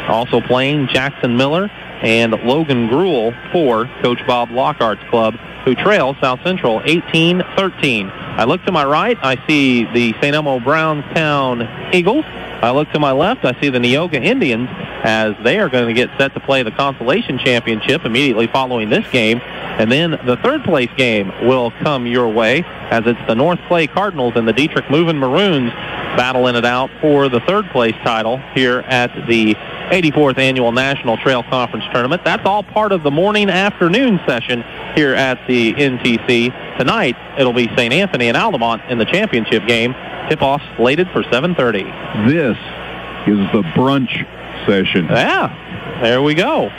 Also playing Jackson Miller and Logan Gruel for Coach Bob Lockhart's club, who trails South Central 18-13. I look to my right, I see the St. Elmo Brownstown Eagles. I look to my left, I see the Neoga Indians, as they are going to get set to play the Consolation Championship immediately following this game. And then the 3rd place game will come your way, as it's the North Clay Cardinals and the Dietrich Moving Maroons battling it out for the 3rd place title here at the 84th Annual National Trail Conference Tournament. That's all part of the morning-afternoon session here at the NTC. Tonight, it'll be St. Anthony and Altamont in the championship game. Tip-off slated for 7:30. This is the brunch session. Yeah, there we go.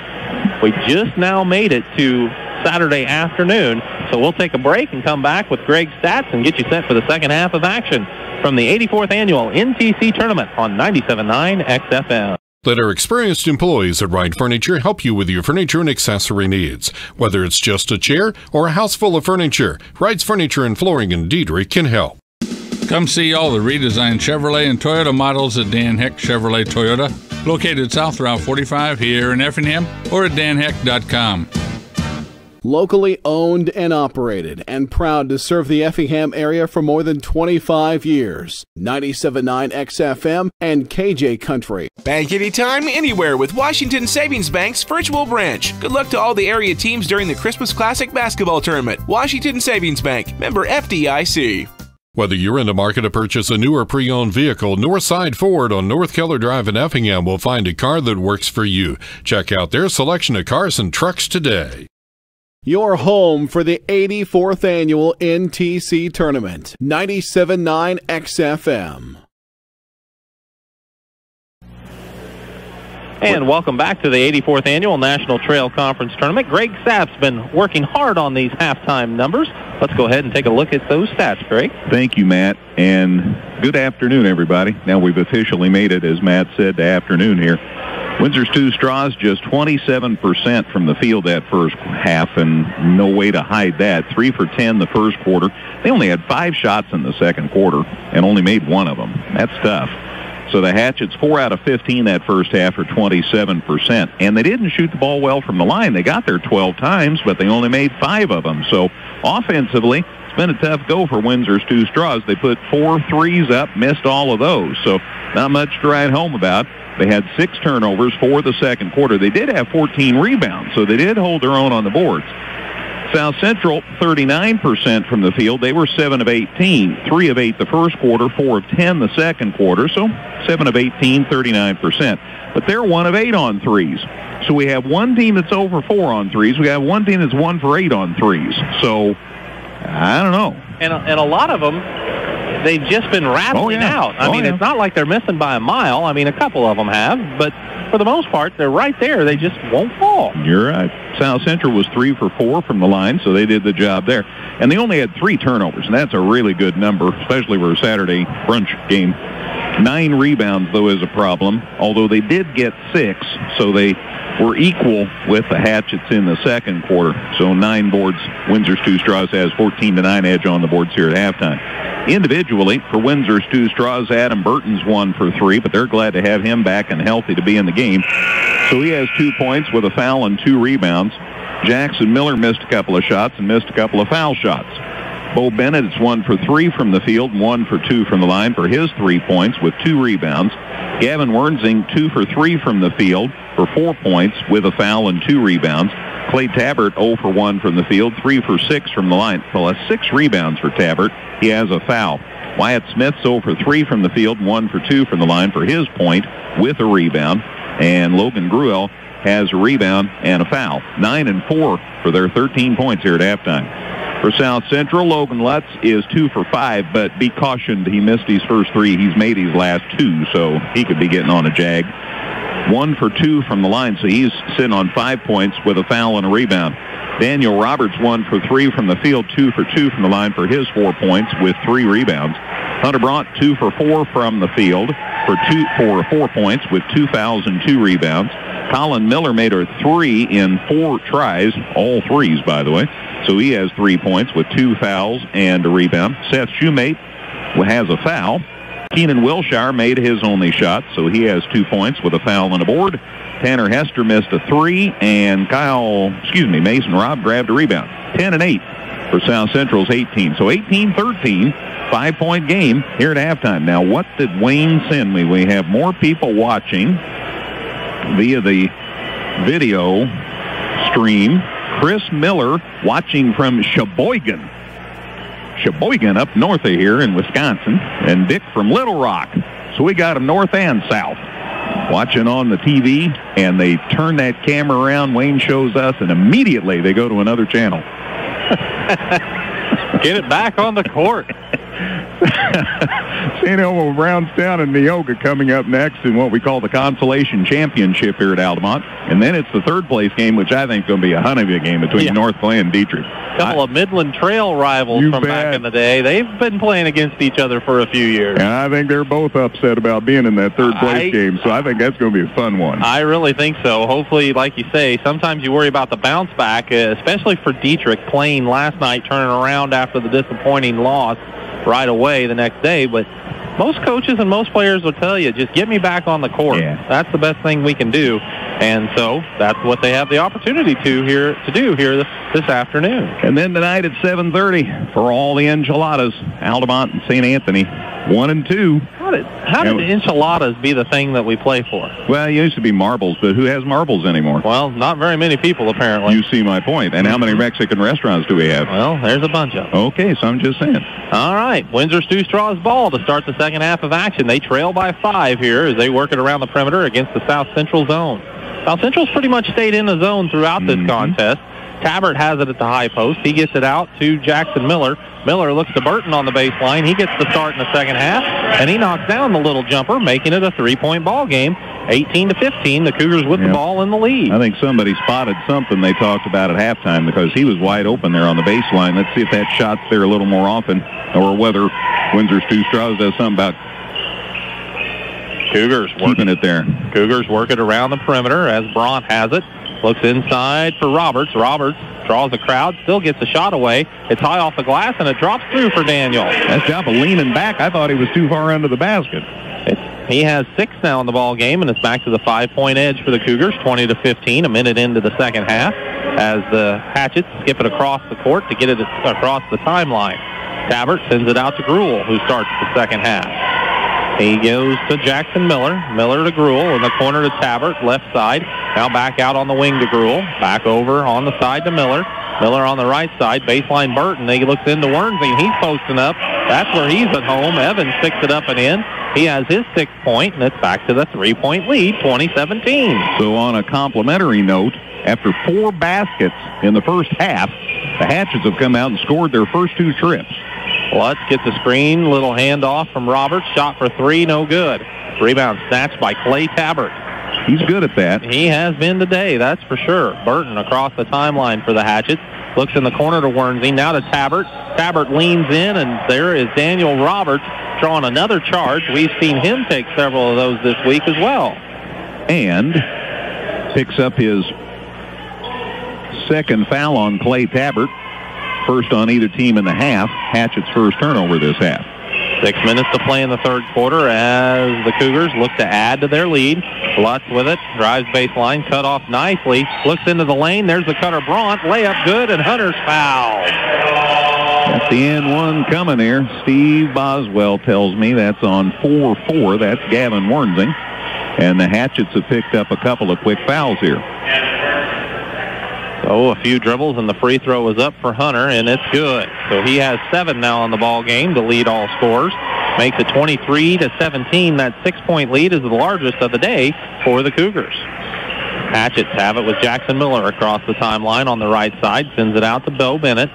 We just now made it to Saturday afternoon, so we'll take a break and come back with Greg Stats and get you set for the second half of action from the 84th Annual NTC Tournament on 97.9 XFM. Let our experienced employees at Wright Furniture help you with your furniture and accessory needs. Whether it's just a chair or a house full of furniture, Wright's Furniture and Flooring in Diedrich can help. Come see all the redesigned Chevrolet and Toyota models at Dan Heck Chevrolet Toyota, located South Route 45 here in Effingham, or at danheck.com. Locally owned and operated, and proud to serve the Effingham area for more than 25 years. 97.9 XFM and KJ Country. Bank anytime, anywhere with Washington Savings Bank's virtual branch. Good luck to all the area teams during the Christmas Classic basketball tournament. Washington Savings Bank, member FDIC. Whether you're in the market to purchase a new or pre-owned vehicle, Northside Ford on North Keller Drive in Effingham will find a car that works for you. Check out their selection of cars and trucks today. your home for the 84th annual NTC tournament. 97.9 XFM. And welcome back to the 84th Annual National Trail Conference Tournament. Greg Sapp's been working hard on these halftime numbers. Let's go ahead and take a look at those stats, Greg. Thank you, Matt, and good afternoon, everybody. Now we've officially made it, as Matt said, to afternoon here. Windsor's Stu Straws just 27% from the field that first half, and no way to hide that. 3 for 10 the first quarter. They only had 5 shots in the second quarter and only made 1 of them. That's tough. So the Hatchets, 4 out of 15 that first half, are 27%. And they didn't shoot the ball well from the line. They got there 12 times, but they only made 5 of them. So offensively, it's been a tough go for Windsor's Stu Straws. They put 4 threes up, missed all of those. So not much to write home about. They had 6 turnovers for the second quarter. They did have 14 rebounds, so they did hold their own on the boards. South Central, 39% from the field. They were 7 of 18, 3 of 8 the first quarter, 4 of 10 the second quarter, so 7 of 18, 39%. But they're 1 of 8 on threes. So we have one team that's over 4 on threes. We have one team that's 1 for 8 on threes. So, I don't know. And a lot of them, they've just been rattling out. I mean, it's not like they're missing by a mile. I mean, a couple of them have, but for the most part, they're right there. They just won't fall. You're right. South Central was 3 for 4 from the line, so they did the job there. And they only had 3 turnovers, and that's a really good number, especially for a Saturday brunch game. 9 rebounds, though, is a problem, although they did get 6, so they were equal with the Hatchets in the second quarter. So 9 boards. Windsor's Stu Straws has 14-9 edge on the boards here at halftime. Individually, for Windsor's Stu Straws, Adam Burton's 1 for 3, but they're glad to have him back and healthy to be in the game. So he has 2 points with a foul and 2 rebounds. Jackson Miller missed a couple of shots and missed a couple of foul shots. Bo Bennett is 1 for 3 from the field, 1 for 2 from the line for his 3 points with 2 rebounds. Gavin Wernsing, 2 for 3 from the field for 4 points with a foul and 2 rebounds. Clay Tabbert, 0 for 1 from the field, 3 for 6 from the line, plus 6 rebounds for Tabbert. He has a foul. Wyatt Smith's 0 for 3 from the field, 1 for 2 from the line for his point with a rebound. And Logan Gruel has a rebound and a foul. 9 and 4 for their 13 points here at halftime. For South Central, Logan Lutz is 2 for 5, but be cautioned, he missed his first 3. He's made his last 2, so he could be getting on a jag. 1 for 2 from the line, so he's sitting on 5 points with a foul and a rebound. Daniel Roberts, 1 for 3 from the field, 2 for 2 from the line for his 4 points with 3 rebounds. Hunter Brandt, 2 for 4 from the field for 4 points with 2 fouls and 2 rebounds. Colin Miller made a 3 in 4 tries, all threes, by the way. So he has 3 points with 2 fouls and a rebound. Seth Shoemate has a foul. Keenan Wilshire made his only shot, so he has 2 points with a foul and a board. Tanner Hester missed a 3, and Mason Robb grabbed a rebound. 10 and 8 for South Central's 18. So 18-13, 5-point game here at halftime. Now, what did Wayne send me? We have more people watching via the video stream. Chris Miller watching from Sheboygan up north of here in Wisconsin, and Dick from Little Rock. So we got them north and south watching on the TV, and they turn that camera around. Wayne shows us, and immediately they go to another channel. Get it back on the court. St. Elmo Brownstown and Neoga coming up next in what we call the Consolation Championship here at Altamont. And then it's the third place game, which I think is going to be a hunt of a game between North Clay and Dietrich. A couple of Midland Trail rivals from back in the day. They've been playing against each other for a few years. And I think they're both upset about being in that third place game, so I think that's going to be a fun one. I really think so. Hopefully, like you say, sometimes you worry about the bounce back, especially for Dietrich playing last night, turning around after the disappointing loss right away the next day. But most coaches and most players will tell you, just get me back on the court. Yeah. That's the best thing we can do. And so that's what they have the opportunity to do here this afternoon. And then tonight at 7:30 for all the enchiladas, Altamont and St. Anthony, 1 and 2. How did enchiladas be the thing that we play for? Well, it used to be marbles, but who has marbles anymore? Well, not very many people, apparently. You see my point. And how many Mexican restaurants do we have? Well, there's a bunch of them. Okay, so I'm just saying. All right, Windsor Stu Straws ball to start the second half of action. They trail by 5 here as they work it around the perimeter against the South Central zone. South Central's pretty much stayed in the zone throughout this contest. Tabbert has it at the high post. He gets it out to Jackson Miller. Miller looks to Burton on the baseline. He gets the start in the second half, and he knocks down the little jumper, making it a 3-point ball game. 18-15, the Cougars with the ball in the lead. I think somebody spotted something they talked about at halftime because he was wide open there on the baseline. Let's see if that shot's there a little more often, or whether Windsor Stu Strauss does something about Cougars keeping it there. Cougars work it around the perimeter as Bront has it. Looks inside for Roberts. Roberts draws the crowd, still gets a shot away. It's high off the glass, and it drops through for Daniel. Nice job of leaning back. I thought he was too far under the basket. He has 6 now in the ball game, and it's back to the 5-point edge for the Cougars, 20-15, a minute into the second half, as the Hatchets skip it across the court to get it across the timeline. Tabbert sends it out to Gruel, who starts the second half. He goes to Jackson Miller. Miller to Gruel in the corner to Tabbert, left side. Now back out on the wing to Gruel. Back over on the side to Miller. Miller on the right side. Baseline Burton. He looks into Wernsing. He's posting up. That's where he's at home. Evans picks it up and in. He has his 6th point, and it's back to the 3-point lead, 20-17. So on a complimentary note, after 4 baskets in the first half, the Hatchets have come out and scored their first 2 trips. Lutz gets a screen, little handoff from Roberts, shot for 3, no good. Rebound snatched by Clay Tabbert. He's good at that. He has been today, that's for sure. Burton across the timeline for the Hatchets. Looks in the corner to Wernsing, now to Tabbert. Tabbert leans in, and there is Daniel Roberts drawing another charge. We've seen him take several of those this week as well. And picks up his 2nd foul on Clay Tabbert. First on either team in the half. Hatchett's first turnover this half. 6 minutes to play in the third quarter as the Cougars look to add to their lead. Lutz with it, drives baseline, cut off nicely, looks into the lane, there's the cutter Bront, layup good, and Hunter's foul. That's the N1 coming here. Steve Boswell tells me that's on 4-4. That's Gavin Wernsing. And the Hatchets have picked up a couple of quick fouls here. So a few dribbles, and the free throw is up for Hunter, and it's good. So he has 7 now in the ball game to lead all scorers. Makes it 23-17. That 6-point lead is the largest of the day for the Cougars. Hatchets have it with Jackson Miller across the timeline on the right side. Sends it out to Bo Bennett.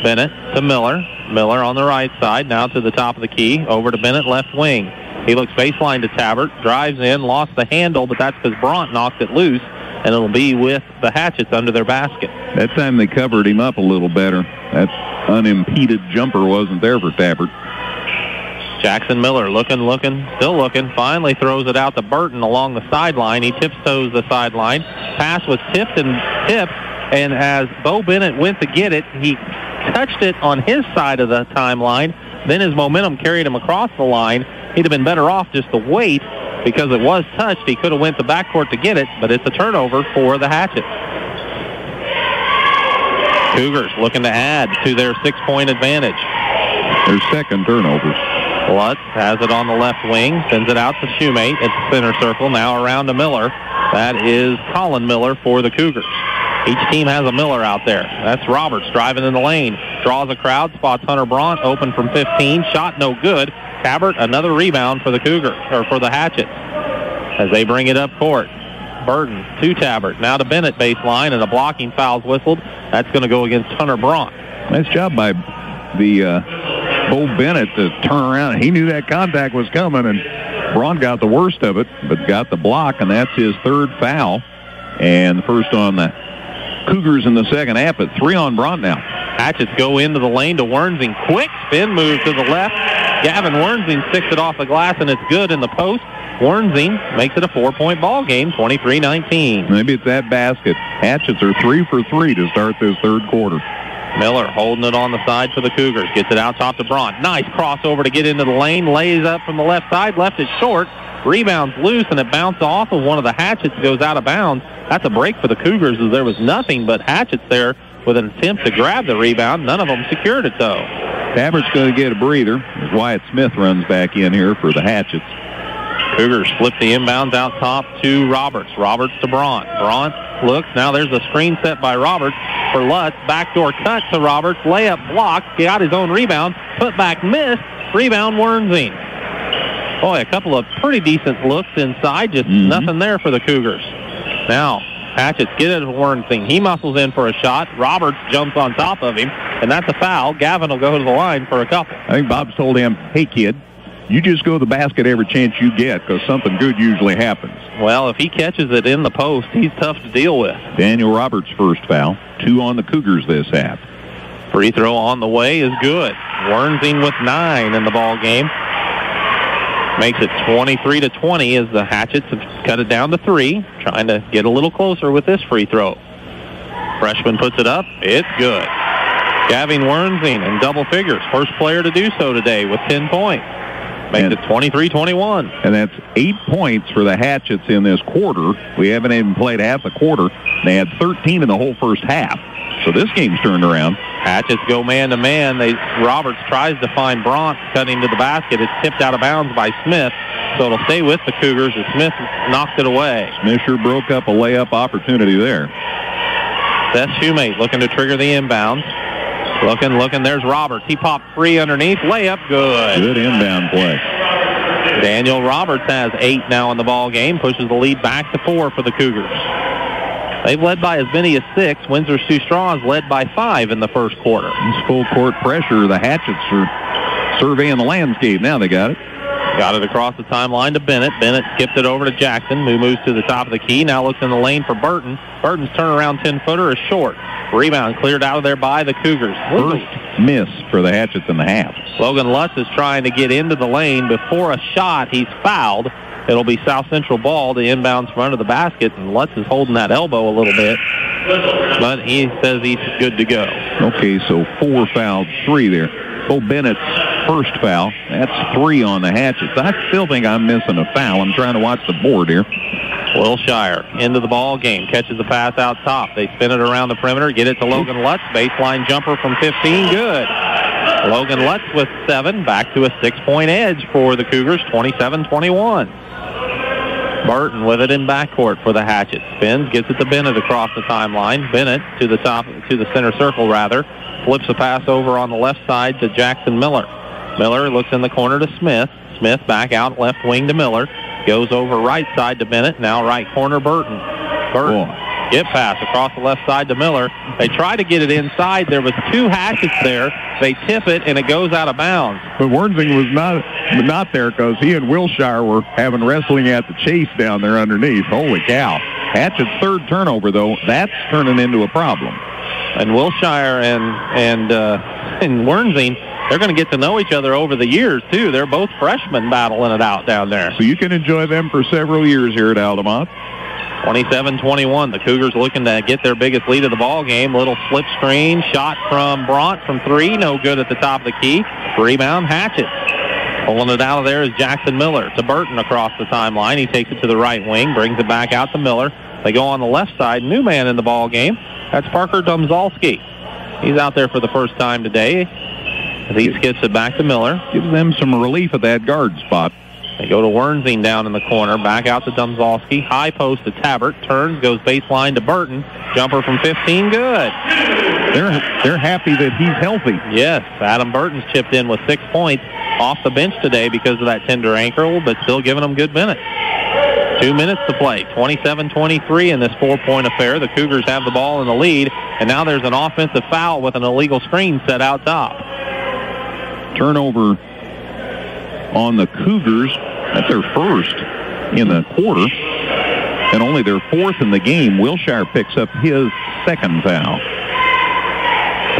Bennett to Miller. Miller on the right side. Now to the top of the key. Over to Bennett, left wing. He looks baseline to Tabbert. Drives in, lost the handle, but that's because Bront knocked it loose. And it'll be with the Hatchets under their basket. That time they covered him up a little better. That unimpeded jumper wasn't there for Tabbert. Jackson Miller looking, still looking. Finally throws it out to Burton along the sideline. He tiptoes the sideline. Pass was tipped, and as Bo Bennett went to get it, he touched it on his side of the timeline. Then his momentum carried him across the line. He'd have been better off just to wait because it was touched. He could have went to backcourt to get it, but it's a turnover for the Hatchets. Cougars looking to add to their 6-point advantage. Their second turnovers. Lutz has it on the left wing, sends it out to Shoemate at the center circle, now around to Miller. That is Colin Miller for the Cougars. Each team has a Miller out there. That's Roberts driving in the lane. Draws a crowd, spots Hunter Bront, open from 15. Shot no good. Tabbert, another rebound for the Cougars, or for the Hatchets, as they bring it up court. Burton to Tabbert. Now to Bennett baseline, and a blocking foul's whistled. That's going to go against Hunter Bront. Nice job by the Bo Bennett to turn around. He knew that contact was coming, and Bront got the worst of it, but got the block, and that's his 3rd foul. And the first on the Cougars in the second half, but 3 on Bront now. Hatchets go into the lane to Wernsing. Quick spin move to the left. Gavin Wernsing sticks it off the glass, and it's good in the post. Wernsing makes it a 4-point ball game, 23-19. Maybe it's that basket. Hatchets are 3 for 3 to start this third quarter. Miller holding it on the side for the Cougars. Gets it out top to Bront. Nice crossover to get into the lane. Lays up from the left side. Left it short. Rebounds loose, and it bounced off of one of the Hatchets. Goes out of bounds. That's a break for the Cougars, as there was nothing but Hatchets there with an attempt to grab the rebound. None of them secured it, though. Tabbert's going to get a breather as Wyatt Smith runs back in here for the Hatchets. Cougars flip the inbounds out top to Roberts. Roberts to Bront. Bront looks. Now there's a screen set by Roberts for Lutz. Backdoor cut to Roberts. Layup blocked. Got his own rebound. Put back missed. Rebound Wernsing. Boy, a couple of pretty decent looks inside. Just nothing there for the Cougars. Now, Hatchets get it to Wernthing. He muscles in for a shot. Roberts jumps on top of him, and that's a foul. Gavin will go to the line for a couple. I think Bob's told him, hey, kid, you just go to the basket every chance you get because something good usually happens. Well, if he catches it in the post, he's tough to deal with. Daniel Roberts' first foul. 2 on the Cougars this half. Free throw on the way is good. Wernthing with 9 in the ball game. Makes it 23-20 as the Hatchets have cut it down to 3. Trying to get a little closer with this free throw. Freshman puts it up. It's good. Gavin Wernthing in double figures. First player to do so today with 10 points. Makes it 23-21. And that's 8 points for the Hatchets in this quarter. We haven't even played half the quarter. They had 13 in the whole first half. So this game's turned around. Hatchets go man-to-man. Roberts tries to find Bront cutting to the basket. It's tipped out of bounds by Smith, so it'll stay with the Cougars as Smith knocked it away. Smith sure broke up a layup opportunity there. Seth Shoemate looking to trigger the inbounds. Looking. There's Roberts. He popped 3 underneath. Layup, good. Good inbound play. Daniel Roberts has 8 now in the ball game. Pushes the lead back to 4 for the Cougars. They've led by as many as 6. Windsor Sioux Straws led by 5 in the first quarter. It's full court pressure. The Hatchets are surveying the landscape. Now they got it. Got it across the timeline to Bennett. Bennett skipped it over to Jackson, who moves to the top of the key. Now looks in the lane for Burton. Burton's turnaround 10-footer is short. Rebound cleared out of there by the Cougars. First miss for the Hatchets in the half. Logan Lutz is trying to get into the lane. Before a shot, he's fouled. It'll be South Central ball to inbounds from under the basket, and Lutz is holding that elbow a little bit. But he says he's good to go. Okay, so 4 fouled, 3 there. Bo Bennett's first foul. That's 3 on the Hatchets. I still think I'm missing a foul. I'm trying to watch the board here. Wilshire into the ball game. Catches the pass out top. They spin it around the perimeter. Get it to Logan Lutz. Baseline jumper from 15. Good. Logan Lutz with 7. Back to a 6-point edge for the Cougars. 27-21. Burton with it in backcourt for the Hatchets. Spins, gets it to Bennett across the timeline. Bennett to the center circle rather. Flips a pass over on the left side to Jackson Miller. Miller looks in the corner to Smith. Smith back out left wing to Miller. Goes over right side to Bennett. Now right corner Burton. Get pass across the left side to Miller. They try to get it inside. There was 2 Hatchets there. They tip it, and it goes out of bounds. But Wernthing was not there because he and Wilshire were having wrestling at the chase down there underneath. Holy cow. Hatchet's third turnover, though, that's turning into a problem. And Wilshire and Wernthing, they're going to get to know each other over the years, too. They're both freshmen battling it out down there. So you can enjoy them for several years here at Altamont. 27-21. The Cougars looking to get their biggest lead of the ball game. Little slip screen shot from Bront from 3. No good at the top of the key. Rebound, Hatchets. Pulling it out of there is Jackson Miller to Burton across the timeline. He takes it to the right wing, brings it back out to Miller. They go on the left side. New man in the ball game. That's Parker Domzalski. He's out there for the first time today. As he skips it back to Miller. Gives them some relief at that guard spot. They go to Wernthing down in the corner. Back out to Domzalski. High post to Tabbert. Turns, goes baseline to Burton. Jumper from 15. Good. They're happy that he's healthy. Yes. Adam Burton's chipped in with 6 points off the bench today because of that tender ankle, but still giving them good minutes. 2 minutes to play. 27-23 in this 4-point affair. The Cougars have the ball in the lead, and now there's an offensive foul with an illegal screen set out top. Turnover on the Cougars. That's their first in the quarter, and only their 4th in the game. Wilshire picks up his 2nd foul.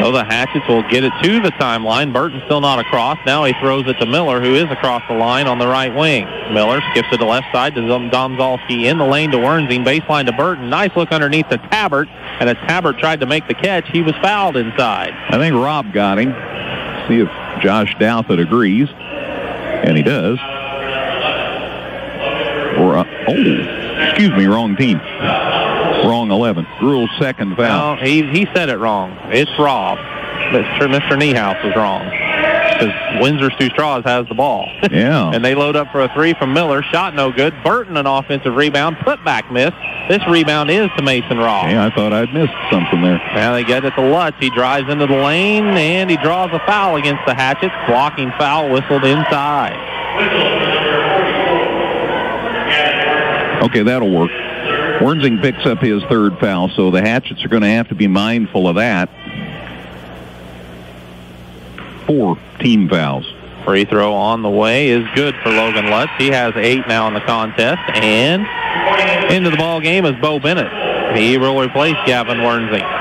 So the Hatchets will get it to the timeline. Burton still not across. Now he throws it to Miller, who is across the line on the right wing. Miller skips it to left side to Domzalski in the lane to Wernthing. Baseline to Burton. Nice look underneath to Tabbert. And as Tabbert tried to make the catch, he was fouled inside. I think Rob got him. See if Josh Douthit agrees. And he does. Excuse me, wrong team. Wrong 11. Gruel's 2nd foul. No, he said it wrong. It's Rob. Mr. Niehaus was wrong. Because Windsor Sioux Straws has the ball. Yeah. And they load up for a 3 from Miller. Shot no good. Burton an offensive rebound. Putback miss. This rebound is to Mason Robb. Yeah, I thought I'd missed something there. Now they get it to Lutz. He drives into the lane, and he draws a foul against the Hatchets. Blocking foul whistled inside. Okay, that'll work. Wernsing picks up his third foul, so the Hatchets are going to have to be mindful of that. 4 team fouls. Free throw on the way is good for Logan Lutz. He has 8 now in the contest. And into the ball game is Bo Bennett. He will replace Gavin Wernsing.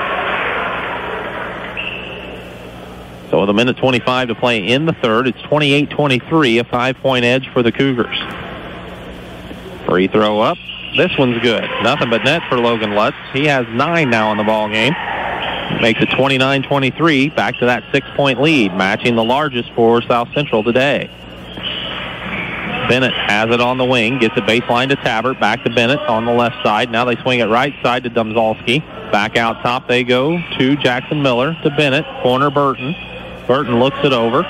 So with 1:25 to play in the third, it's 28-23, a 5-point edge for the Cougars. Free throw up. This one's good. Nothing but net for Logan Lutz. He has 9 now in the ball game. Makes it 29-23, back to that 6-point lead, matching the largest for South Central today. Bennett has it on the wing, gets it baseline to Tabbert, back to Bennett on the left side. Now they swing it right side to Domzalski. Back out top they go to Jackson Miller, to Bennett, corner Burton. Burton looks it over,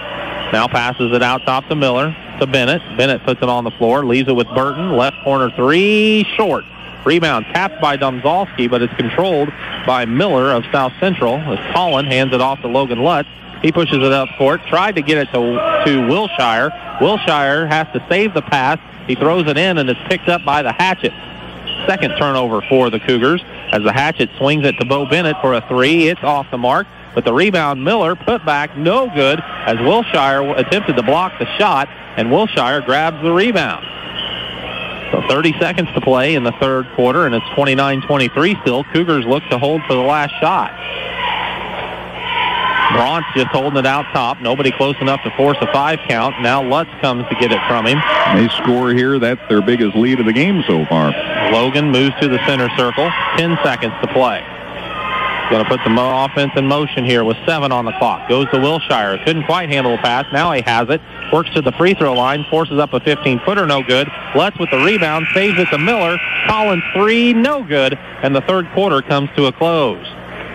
now passes it out top to Miller, to Bennett. Bennett puts it on the floor, leaves it with Burton, left corner 3, short. Rebound tapped by Domzalski, but it's controlled by Miller of South Central as Collin hands it off to Logan Lutz. He pushes it up court, tried to get it to Wilshire. Wilshire has to save the pass. He throws it in, and it's picked up by the Hatchet. Second turnover for the Cougars as the Hatchet swings it to Bo Bennett for a 3. It's off the mark, but the rebound Miller put back no good as Wilshire attempted to block the shot, and Wilshire grabs the rebound. So 30 seconds to play in the third quarter, and it's 29-23 still. Cougars look to hold for the last shot. Braunt's just holding it out top. Nobody close enough to force a 5 count. Now Lutz comes to get it from him. They score here. That's their biggest lead of the game so far. Logan moves to the center circle. 10 seconds to play. Going to put the offense in motion here with 7 on the clock. Goes to Wilshire. Couldn't quite handle the pass. Now he has it. Works to the free throw line. Forces up a 15-footer. No good. Lutz with the rebound. Saves it to Miller. Collins 3. No good. And the third quarter comes to a close.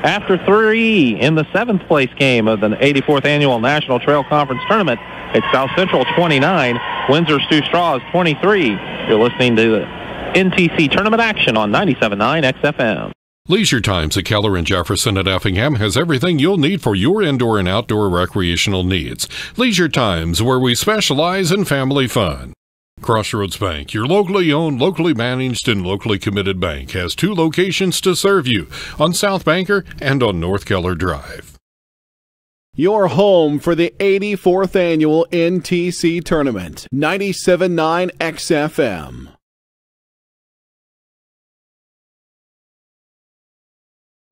After 3 in the 7th place game of the 84th Annual National Trail Conference Tournament, it's South Central 29, Windsor Stu Straws 23. You're listening to the NTC tournament action on 97.9 XFM. Leisure Times at Keller and Jefferson at Effingham has everything you'll need for your indoor and outdoor recreational needs. Leisure Times, where we specialize in family fun. Crossroads Bank, your locally owned, locally managed, and locally committed bank, has 2 locations to serve you, on South Banker and on North Keller Drive. Your home for the 84th Annual NTC Tournament, 97.9 XFM.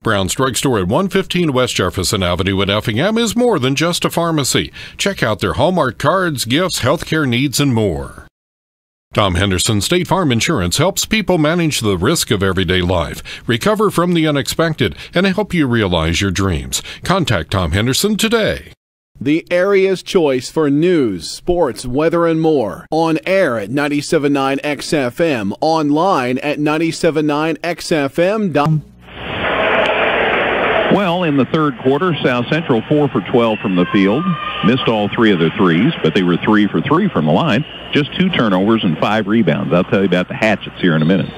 Brown's Drugstore at 115 West Jefferson Avenue in Effingham is more than just a pharmacy. Check out their Hallmark cards, gifts, healthcare needs, and more. Tom Henderson State Farm Insurance helps people manage the risk of everyday life, recover from the unexpected, and help you realize your dreams. Contact Tom Henderson today. The area's choice for news, sports, weather, and more. On air at 97.9 XFM, online at 97.9xfm.com. Well, in the third quarter, South Central 4 for 12 from the field. Missed all 3 of their threes, but they were 3 for 3 from the line. Just 2 turnovers and 5 rebounds. I'll tell you about the Hatchets here in a minute.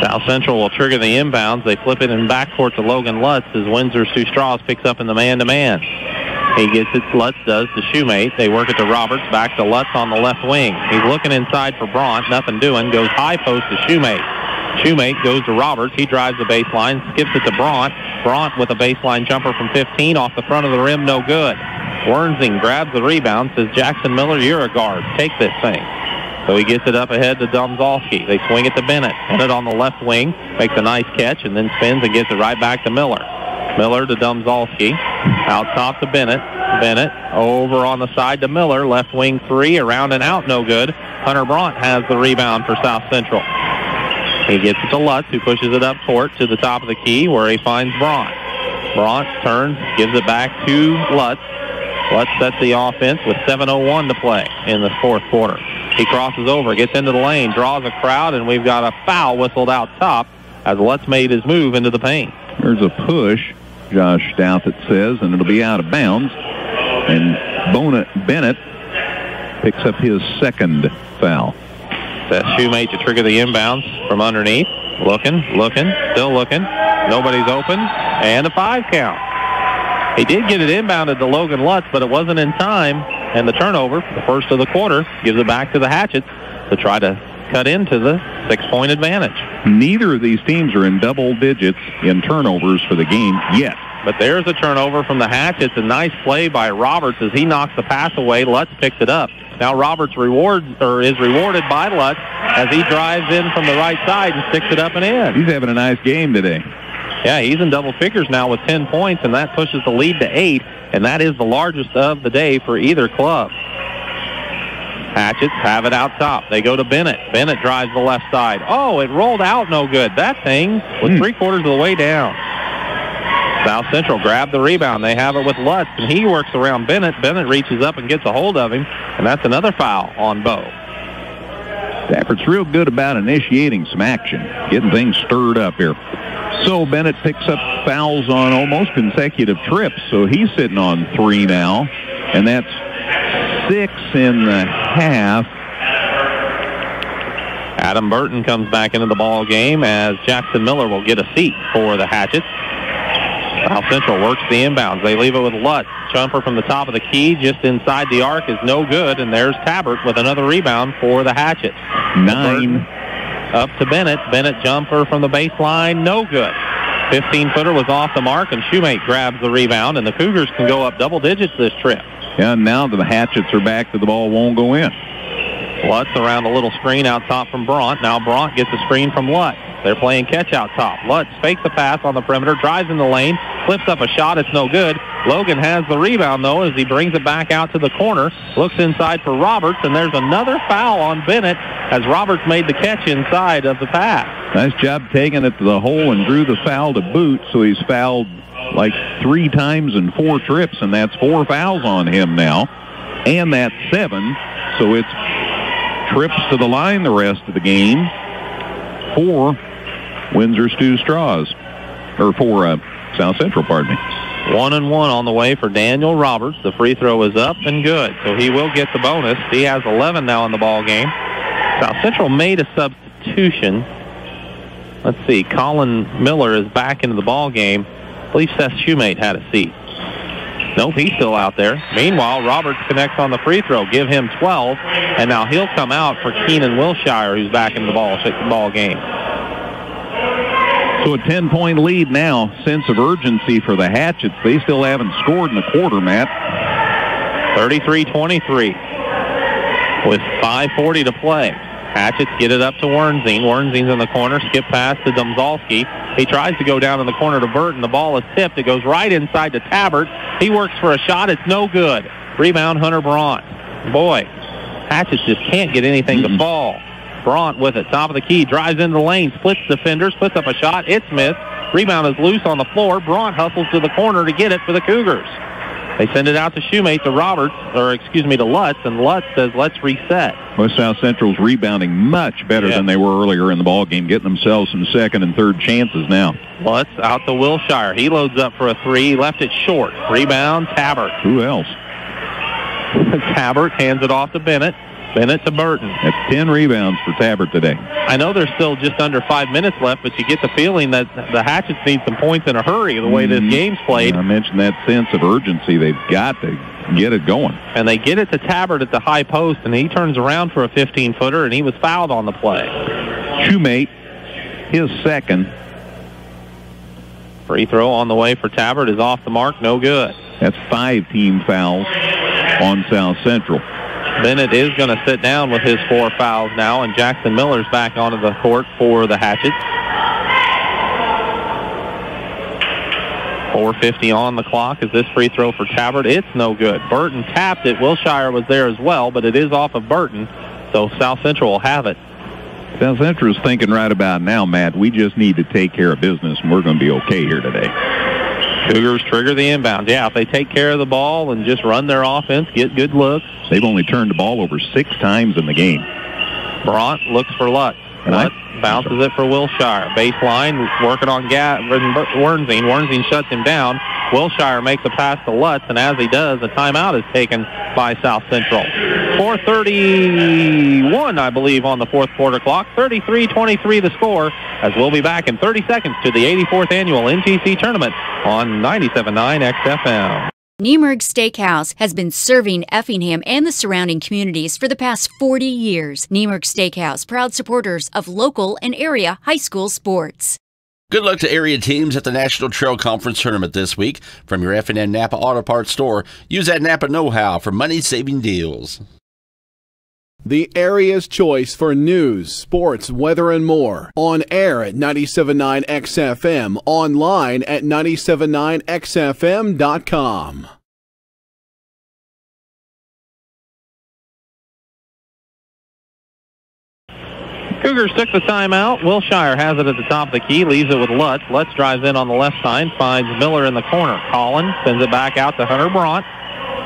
South Central will trigger the inbounds. They flip it in backcourt to Logan Lutz as Windsor Stu Straws picks up in the man-to-man. He gets it, Lutz does, to Shoemate. They work it to Roberts, back to Lutz on the left wing. He's looking inside for Braunt, nothing doing. Goes high post to Shoemate. Shoemate goes to Roberts. He drives the baseline, skips it to Braunt. Braunt with a baseline jumper from 15 off the front of the rim, no good. Wernsing grabs the rebound, says, Jackson Miller, you're a guard. Take this thing. So he gets it up ahead to Domzalski. They swing it to Bennett. Bennett on the left wing makes a nice catch and then spins and gets it right back to Miller. Miller to Domzalski. Out top to Bennett. Bennett over on the side to Miller. Left wing 3, around and out, no good. Hunter Braunt has the rebound for South Central. He gets it to Lutz, who pushes it up court to the top of the key where he finds Braunt. Braunt turns, gives it back to Lutz. Lutz sets the offense with 7:01 to play in the fourth quarter. He crosses over, gets into the lane, draws a crowd, and we've got a foul whistled out top as Lutz made his move into the paint. There's a push, Josh Stout, it says, and it'll be out of bounds. And Bennett picks up his second foul. That's Shoemate to trigger the inbounds from underneath. Looking, still looking. Nobody's open. And a 5 count. He did get it inbounded to Logan Lutz, but it wasn't in time. And the turnover, the first of the quarter, gives it back to the Hatchets to try to cut into the 6-point advantage. Neither of these teams are in double digits in turnovers for the game yet. But there's a turnover from the Hatchets. A nice play by Roberts as he knocks the pass away. Lutz picks it up. Now Roberts is rewarded by Lutz as he drives in from the right side and sticks it up and in. He's having a nice game today. Yeah, he's in double figures now with 10 points, and that pushes the lead to 8, and that is the largest of the day for either club. Hatchets have it out top. They go to Bennett. Bennett drives the left side. Oh, it rolled out no good. That thing was 3/4 of the way down. South Central grabbed the rebound. They have it with Lutz, and he works around Bennett. Bennett reaches up and gets a hold of him, and that's another foul on Bo. Stafford's real good about initiating some action, getting things stirred up here. So Bennett picks up fouls on almost consecutive trips, so he's sitting on 3 now, and that's 6 in the half. Adam Burton comes back into the ball game as Jackson Miller will get a seat for the Hatchets. South Central works the inbounds. They leave it with Lutz. Jumper from the top of the key just inside the arc is no good, and there's Tabbert with another rebound for the Hatchets. 9. Up to Bennett. Bennett jumper from the baseline, no good. 15-footer was off the mark, and Shoemate grabs the rebound, and the Cougars can go up double digits this trip. Yeah, now the Hatchets are back to the ball won't go in. Lutz around a little screen out top from Bront. Now Bront gets a screen from Lutz. They're playing catch out top. Lutz fakes the pass on the perimeter, drives in the lane, flips up a shot. It's no good. Logan has the rebound, though, as he brings it back out to the corner. Looks inside for Roberts, and there's another foul on Bennett as Roberts made the catch inside of the pass. Nice job taking it to the hole and drew the foul to boot, so he's fouled like 3 times in 4 trips, and that's 4 fouls on him now. And that's 7, so it's trips to the line the rest of the game for Windsor Stew Straws, or for South Central, pardon me. 1-1 on the way for Daniel Roberts. The free throw is up and good, so he will get the bonus. He has 11 now in the ball game. South Central made a substitution. Let's see, Colin Miller is back into the ball game. I believe Seth Shoemate had a seat. Nope, he's still out there. Meanwhile, Roberts connects on the free throw. Give him 12, and now he'll come out for Keenan Wilshire, who's back in the ball game. So a 10-point lead now. Sense of urgency for the Hatchets. They still haven't scored in the quarter, Matt. 33-23 with 5:40 to play. Hatchets get it up to Wernzine. Wernzine's in the corner. Skip pass to Domzalski. He tries to go down in the corner to Burton. The ball is tipped. It goes right inside to Tabbert. He works for a shot. It's no good. Rebound, Hunter Bront. Boy, Hatchets just can't get anything to fall. Bront with it. Top of the key. Drives into the lane. Splits defenders. Puts up a shot. It's missed. Rebound is loose on the floor. Bront hustles to the corner to get it for the Cougars. They send it out to Shoemate to to Lutz, and Lutz says, let's reset. West South Central's rebounding much better than they were earlier in the ball game, getting themselves some second and third chances now. Lutz out to Wilshire. He loads up for a 3. Left it short. Rebound, Tabbert. Who else? Tabbert hands it off to Bennett. Bennett to Burton. That's 10 rebounds for Tabbert today. I know there's still just under 5 minutes left, but you get the feeling that the Hatchets need some points in a hurry the way this game's played. I mentioned that sense of urgency. They've got to get it going. And they get it to Tabbert at the high post, and he turns around for a 15-footer, and he was fouled on the play. Shoemate, his second. Free throw on the way for Tabbert is off the mark, no good. That's 5 team fouls on South Central. Bennett is going to sit down with his 4 fouls now, and Jackson Miller's back onto the court for the Hatchets. 4:50 on the clock as this free throw for Tabbert. It's no good. Burton tapped it. Wilshire was there as well, but it is off of Burton, so South Central will have it. South Central is thinking right about now, Matt, we just need to take care of business, and we're going to be okay here today. Cougars trigger the inbound. Yeah, if they take care of the ball and just run their offense, get good looks. They've only turned the ball over 6 times in the game. Bront looks for Lutz. Lutz bounces it for Wilshire. Baseline, working on Wernzine. Wernzine shuts him down. Wilshire makes a pass to Lutz, and as he does, a timeout is taken by South Central. 4:31, I believe, on the fourth quarter clock. 33-23 the score, as we'll be back in 30 seconds to the 84th annual NTC tournament on 97.9 XFM. Niemerg Steakhouse has been serving Effingham and the surrounding communities for the past 40 years. Niemerg Steakhouse, proud supporters of local and area high school sports. Good luck to area teams at the National Trail Conference Tournament this week. From your F&N Napa Auto Parts store, use that Napa know-how for money-saving deals. The area's choice for news, sports, weather, and more. On air at 97.9 XFM. Online at 979xfm.com. Cougars took the timeout. Wilshire has it at the top of the key, leaves it with Lutz. Lutz drives in on the left side, finds Miller in the corner. Collins sends it back out to Hunter Brandt.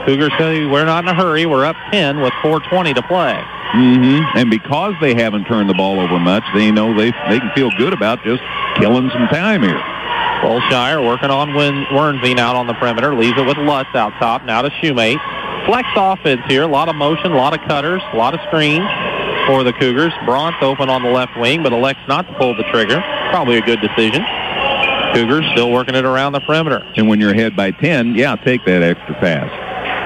Cougars say we're not in a hurry. We're up 10 with 4:20 to play. And because they haven't turned the ball over much, they know they can feel good about just killing some time here. Wilshire working on Wernzine out on the perimeter. Leaves it with Lutz out top. Now to Shoemate. Flex offense here. A lot of motion, a lot of cutters, a lot of screens for the Cougars. Braunt's open on the left wing, but elects not to pull the trigger. Probably a good decision. Cougars still working it around the perimeter. And when you're ahead by 10, yeah, take that extra pass.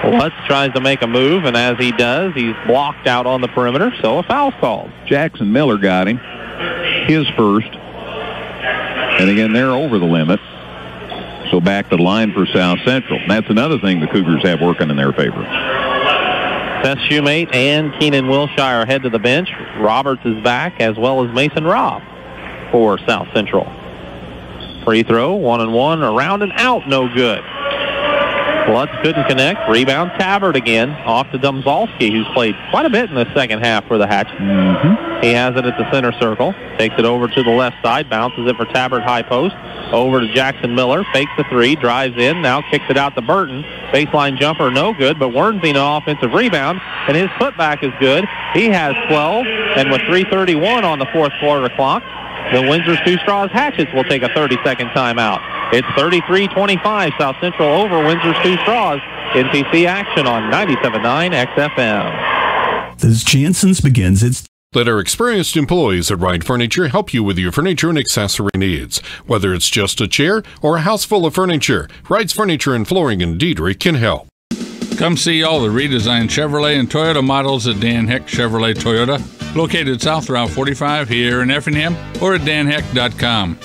Lutz tries to make a move, and as he does, he's blocked out on the perimeter, so a foul's called. Jackson Miller got him, his first. And again, they're over the limit. So back to the line for South Central. And that's another thing the Cougars have working in their favor. Seth Shoemate and Keenan Wilshire head to the bench. Roberts is back, as well as Mason Robb for South Central. Free throw, 1-and-1, around and out, no good. Lutz couldn't connect. Rebound Tabbert again, off to Domzalski, who's played quite a bit in the second half for the Hatch. He has it at the center circle. Takes it over to the left side. Bounces it for Tabbert high post. Over to Jackson Miller. Fakes the three. Drives in. Now kicks it out to Burton. Baseline jumper, no good. But Wernzine an offensive rebound. And his putback is good. He has 12. And with 3:31 on the fourth quarter clock, the Windsor Stew Straws Hatchets will take a 30-second timeout. It's 33-25, South Central over Windsor Stew Straws. NTC action on 97.9 XFM. As Jansen's begins its... Let our experienced employees at Wright Furniture help you with your furniture and accessory needs. Whether it's just a chair or a house full of furniture, Wright's Furniture and Flooring in Diedrich can help. Come see all the redesigned Chevrolet and Toyota models at Dan Heck Chevrolet Toyota, located south Route 45 here in Effingham, or at danheck.com.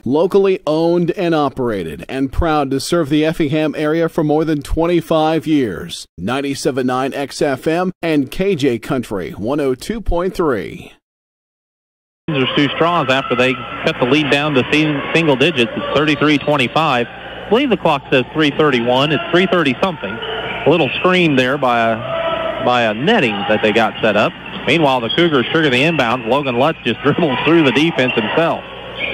Locally owned and operated, and proud to serve the Effingham area for more than 25 years. 97.9 XFM and KJ Country 102.3. Windsor Stew Straws, after they cut the lead down to single digits, it's 33-25. I believe the clock says 3:31. It's 3:30-something. A little screen there by a netting that they got set up. Meanwhile, the Cougars trigger the inbound. Logan Lutz just dribbles through the defense himself.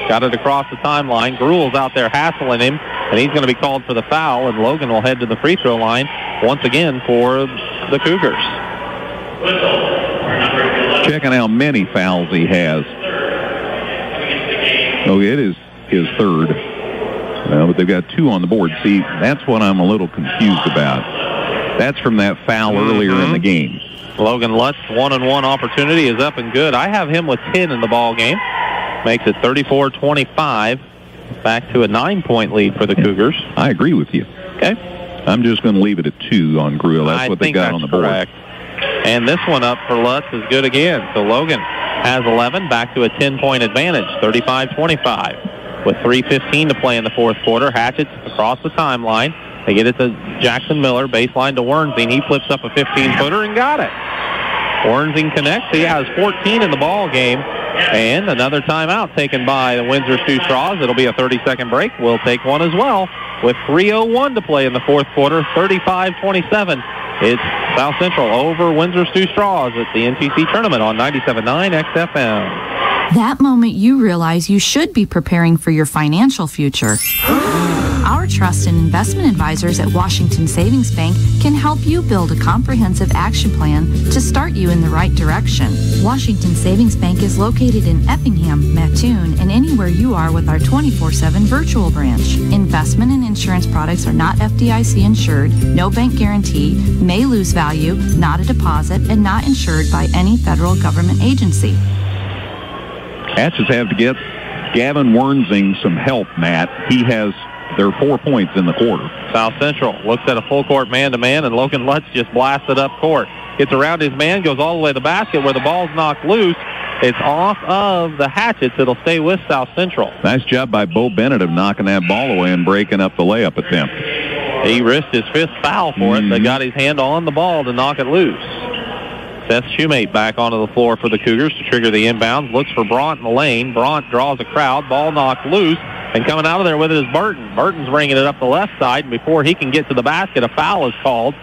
Got it across the timeline. Gruel's out there hassling him, and he's going to be called for the foul, and Logan will head to the free throw line once again for the Cougars. Checking how many fouls he has. Oh, it is his third. But they've got 2 on the board. See, that's what I'm a little confused about. That's from that foul earlier in the game. Logan Lutz, 1-on-1 opportunity is up and good. I have him with 10 in the ball game. Makes it 34-25. Back to a 9-point lead for the Cougars. I agree with you. Okay. I'm just going to leave it at 2 on Gruel. That's what they got on the board. Correct. And this one up for Lutz is good again. So Logan has 11, back to a 10-point advantage, 35-25. With 3:15 to play in the fourth quarter, Hatchets across the timeline. They get it to Jackson Miller, baseline to Wernzine. He flips up a 15-footer and got it. Wernzine connects. He has 14 in the ball game. And another timeout taken by the Windsor Stew Straws. It'll be a 30-second break. We'll take one as well. With 3:01 to play in the fourth quarter, 35-27. It's South Central over Windsor Stew Straws at the NTC tournament on 97.9 XFM. That moment you realize you should be preparing for your financial future. Our trusted investment advisors at Washington Savings Bank can help you build a comprehensive action plan to start you in the right direction. Washington Savings Bank is located in Effingham, Mattoon, and anywhere you are with our 24/7 virtual branch. Investment and insurance products are not FDIC insured, no bank guarantee, may lose value, not a deposit, and not insured by any federal government agency. Hatches have to get Gavin Wernzine some help, Matt. He has their 4 points in the quarter. South Central looks at a full court man-to-man, and Logan Lutz just blasted up court. Gets around his man, goes all the way to the basket where the ball's knocked loose. It's off of the Hatchets. It'll stay with South Central. Nice job by Bo Bennett of knocking that ball away and breaking up the layup attempt. He risked his fifth foul for it, but got his hand on the ball to knock it loose. Seth Shoemate back onto the floor for the Cougars to trigger the inbounds. Looks for Bront in the lane. Bront draws a crowd. Ball knocked loose. And coming out of there with it is Burton. Burton's bringing it up the left side. And before he can get to the basket, a foul is called.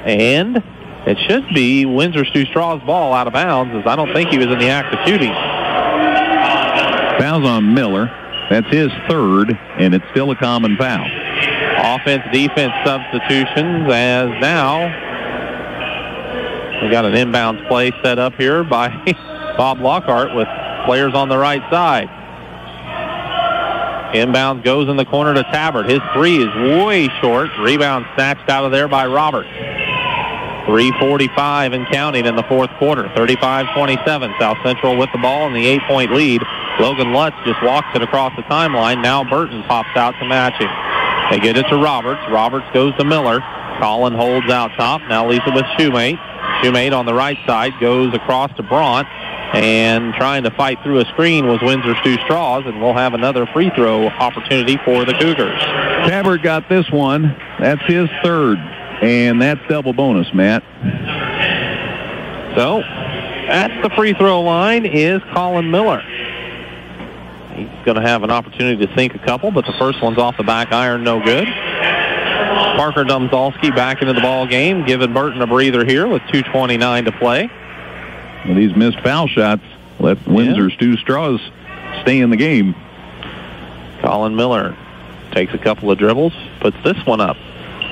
And it should be Windsor Stu Straw's ball out of bounds, as I don't think he was in the act of shooting. Foul's on Miller. That's his third, and it's still a common foul. Offense-defense substitutions, as now we got an inbounds play set up here by Bob Lockhart with players on the right side. Inbounds goes in the corner to Tabbert. His three is way short. Rebound snatched out of there by Roberts. 3:45 and counting in the fourth quarter. 35-27. South Central with the ball and the 8-point lead. Logan Lutz just walks it across the timeline. Now Burton pops out to match him. They get it to Roberts. Roberts goes to Miller. Collin holds out top. Now leaves it with Shoemate. Shoemate on the right side goes across to Bront. And trying to fight through a screen was Windsor Stu Straws, and we'll have another free throw opportunity for the Cougars. Tabbert got this one. That's his third. And that's double bonus, Matt. So, at the free throw line is Colin Miller. He's going to have an opportunity to sink a couple, but the first one's off the back iron, no good. Parker Domzalski back into the ball game, giving Burton a breather here with 2:29 to play. Well, these missed foul shots let Windsor Stu Straws stay in the game. Colin Miller takes a couple of dribbles, puts this one up.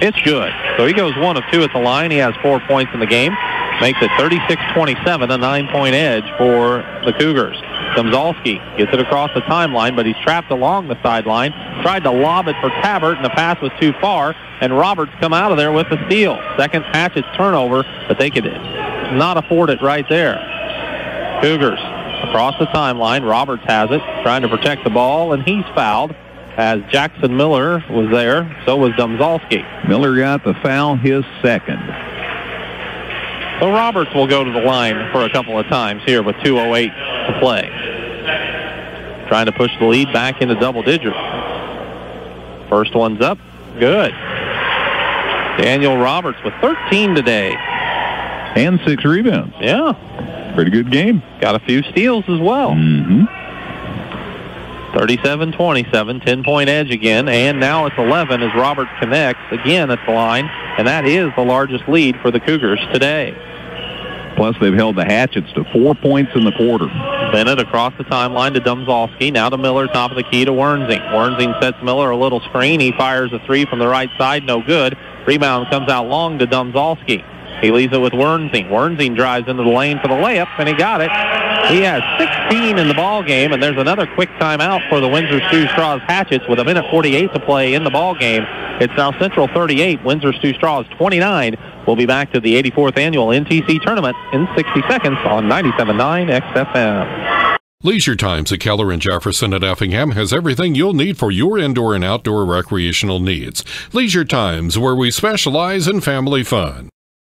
It's good. So he goes 1 of 2 at the line. He has 4 points in the game. Makes it 36-27, a 9-point edge for the Cougars. Domzalski gets it across the timeline, but he's trapped along the sideline. Tried to lob it for Tabbert, and the pass was too far, and Roberts come out of there with the steal. Second Hatchet's turnover, but they could not afford it right there. Cougars across the timeline. Roberts has it, trying to protect the ball, and he's fouled as Jackson Miller was there. So was Domzalski. Miller got the foul, his second. So Roberts will go to the line for a couple of times here with 2:08 to play. Trying to push the lead back into double digits. First one's up. Good. Daniel Roberts with 13 today. And 6 rebounds. Yeah. Pretty good game. Got a few steals as well. 37-27, 10-point edge again, and now it's 11 as Roberts connects again at the line, and that is the largest lead for the Cougars today. Plus, they've held the Hatchets to 4 points in the quarter. Bennett across the timeline to Domzalski, now to Miller, top of the key to Wernsing. Wernsing sets Miller a little screen. He fires a three from the right side, no good. Rebound comes out long to Domzalski. He leaves it with Wernsing. Wernsing drives into the lane for the layup, and he got it. He has 16 in the ball game, and there's another quick timeout for the Windsor Stu Straws Hatchets with 1:48 to play in the ball game. It's South Central 38, Windsor Stu Straws 29. We'll be back to the 84th annual NTC tournament in 60 seconds on 97.9 XFM. Leisure Times at Keller and Jefferson at Effingham has everything you'll need for your indoor and outdoor recreational needs. Leisure Times, where we specialize in family fun.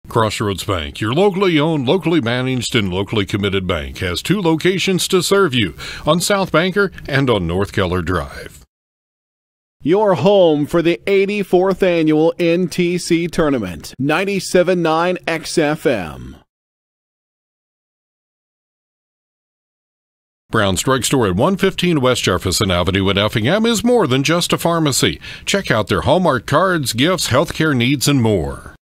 Crossroads Bank, your locally owned, locally managed, and locally committed bank, has 2 locations to serve you, on South Banker and on North Keller Drive. Your home for the 84th annual NTC tournament, 97.9 XFM. Brown's Drug Store at 115 West Jefferson Avenue at Effingham is more than just a pharmacy. Check out their Hallmark cards, gifts, healthcare needs, and more.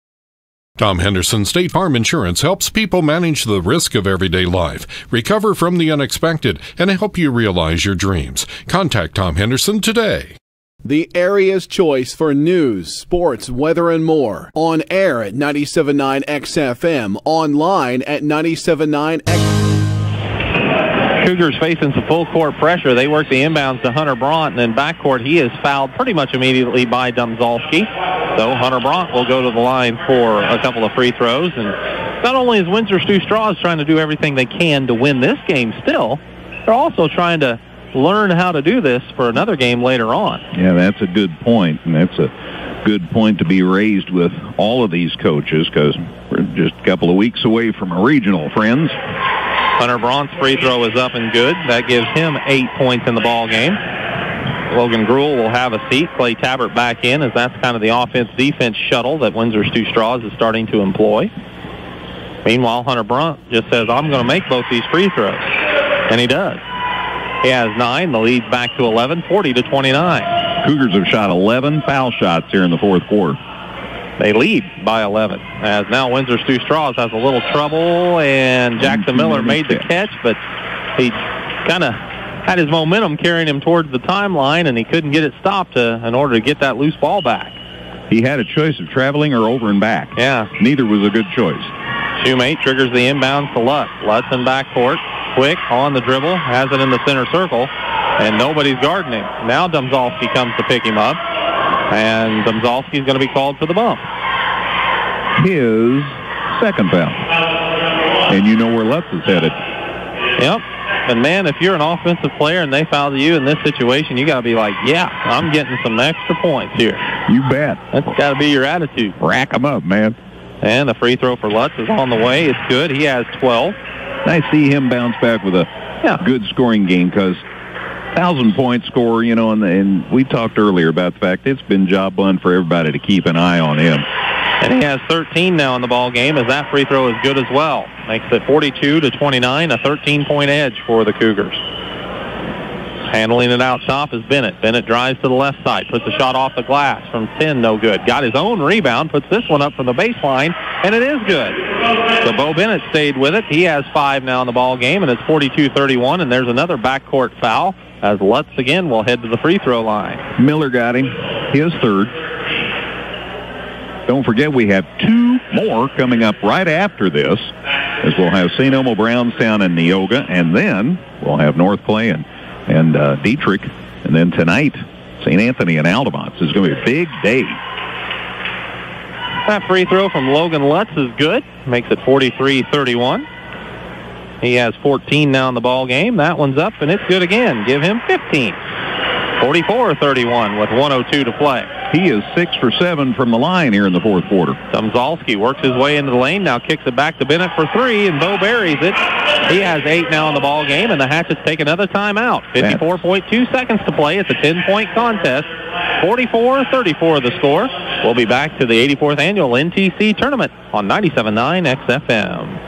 Tom Henderson State Farm Insurance helps people manage the risk of everyday life, recover from the unexpected, and help you realize your dreams. Contact Tom Henderson today. The area's choice for news, sports, weather, and more. On air at 97.9 XFM. Online at 97.9 XFM. Cougars facing some full court pressure. They work the inbounds to Hunter Bront, and in backcourt he is fouled pretty much immediately by Domzalski. So Hunter Bront will go to the line for a couple of free throws. And not only is Windsor Stu Straws trying to do everything they can to win this game still, they're also trying to learn how to do this for another game later on. Yeah, that's a good point, and that's a good point to be raised with all of these coaches, because we're just a couple of weeks away from a regional, friends. Hunter Braun's free throw is up and good. That gives him 8 points in the ball game. Logan Gruhl will have a seat. Clay Tabbert back in, as that's kind of the offense-defense shuttle that Windsor's Two Straws is starting to employ. Meanwhile, Hunter Braun just says, I'm going to make both these free throws. And he does. He has 9. The lead's back to 11, 40-29. Cougars have shot 11 foul shots here in the fourth quarter. They lead by 11. As now Windsor's Two Straws has a little trouble, and Jackson Miller made the catch, but he kind of had his momentum carrying him towards the timeline, and he couldn't get it stopped in order to get that loose ball back. He had a choice of traveling or over and back. Yeah. Neither was a good choice. Shoemate triggers the inbound to Lutz. Lutz in backcourt. Quick on the dribble. Has it in the center circle. And nobody's guarding him. Now Domzalski comes to pick him up. And Domzalski's going to be called for the bump. His second foul. And you know where Lutz is headed. Yep. And, man, if you're an offensive player and they foul you in this situation, you got to be like, yeah, I'm getting some extra points here. You bet. That's got to be your attitude. Rack them up, man. And the free throw for Lutz is on the way. It's good. He has 12. I see him bounce back with a good scoring game, because 1,000-point score, you know, and we talked earlier about the fact it's been job done for everybody to keep an eye on him. And he has 13 now in the ball game, as that free throw is good as well. Makes it 42-29, a 13-point edge for the Cougars. Handling it out top is Bennett. Bennett drives to the left side, puts a shot off the glass from 10, no good. Got his own rebound, puts this one up from the baseline, and it is good. So Bo Bennett stayed with it. He has 5 now in the ball game, and it's 42-31, and there's another backcourt foul, as Lutz again will head to the free throw line. Miller got him, his third. Don't forget, we have 2 more coming up right after this, as we'll have St. Elmo Brownstown and Neoga, and then we'll have North Clay and Dietrich, and then tonight, St. Anthony and Altamont. This is going to be a big day. That free throw from Logan Lutz is good. Makes it 43-31. He has 14 now in the ball game. That one's up, and it's good again. Give him 15. 44-31 with 1:02 to play. He is 6 for 7 from the line here in the fourth quarter. Domzalski works his way into the lane, now kicks it back to Bennett for 3, and Bo buries it. He has 8 now in the ball game, and the Hatchets take another timeout. 54.2 seconds to play. It's a 10-point contest. 44-34 the score. We'll be back to the 84th annual NTC tournament on 97.9 XFM.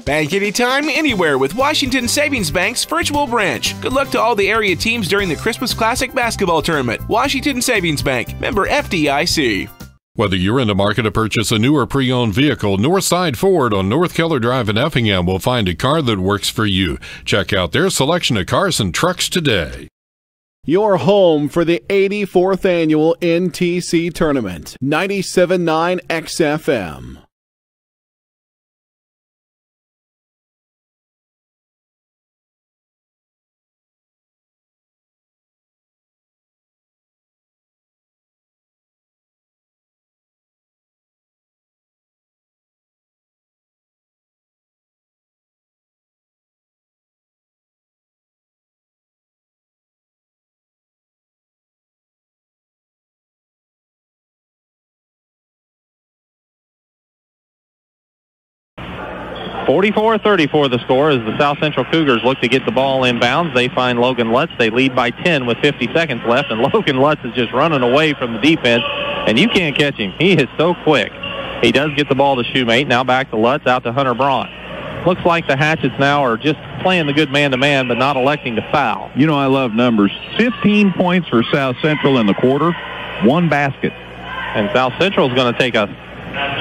Bank anytime, anywhere with Washington Savings Bank's virtual branch. Good luck to all the area teams during the Christmas Classic basketball tournament. Washington Savings Bank, member FDIC. Whether you're in the market to purchase a new or pre-owned vehicle, Northside Ford on North Keller Drive in Effingham will find a car that works for you. Check out their selection of cars and trucks today. Your home for the 84th annual NTC tournament. 97.9 XFM. (44-34) the score, as the South Central Cougars look to get the ball inbounds. They find Logan Lutz. They lead by 10 with 50 seconds left, and Logan Lutz is just running away from the defense, and you can't catch him. He is so quick. He does get the ball to Shoemate. Now back to Lutz, out to Hunter Braun. Looks like the Hatchets now are just playing the good man-to-man, but not electing to foul. You know, I love numbers. 15 points for South Central in the quarter, 1 basket. And South Central is going to take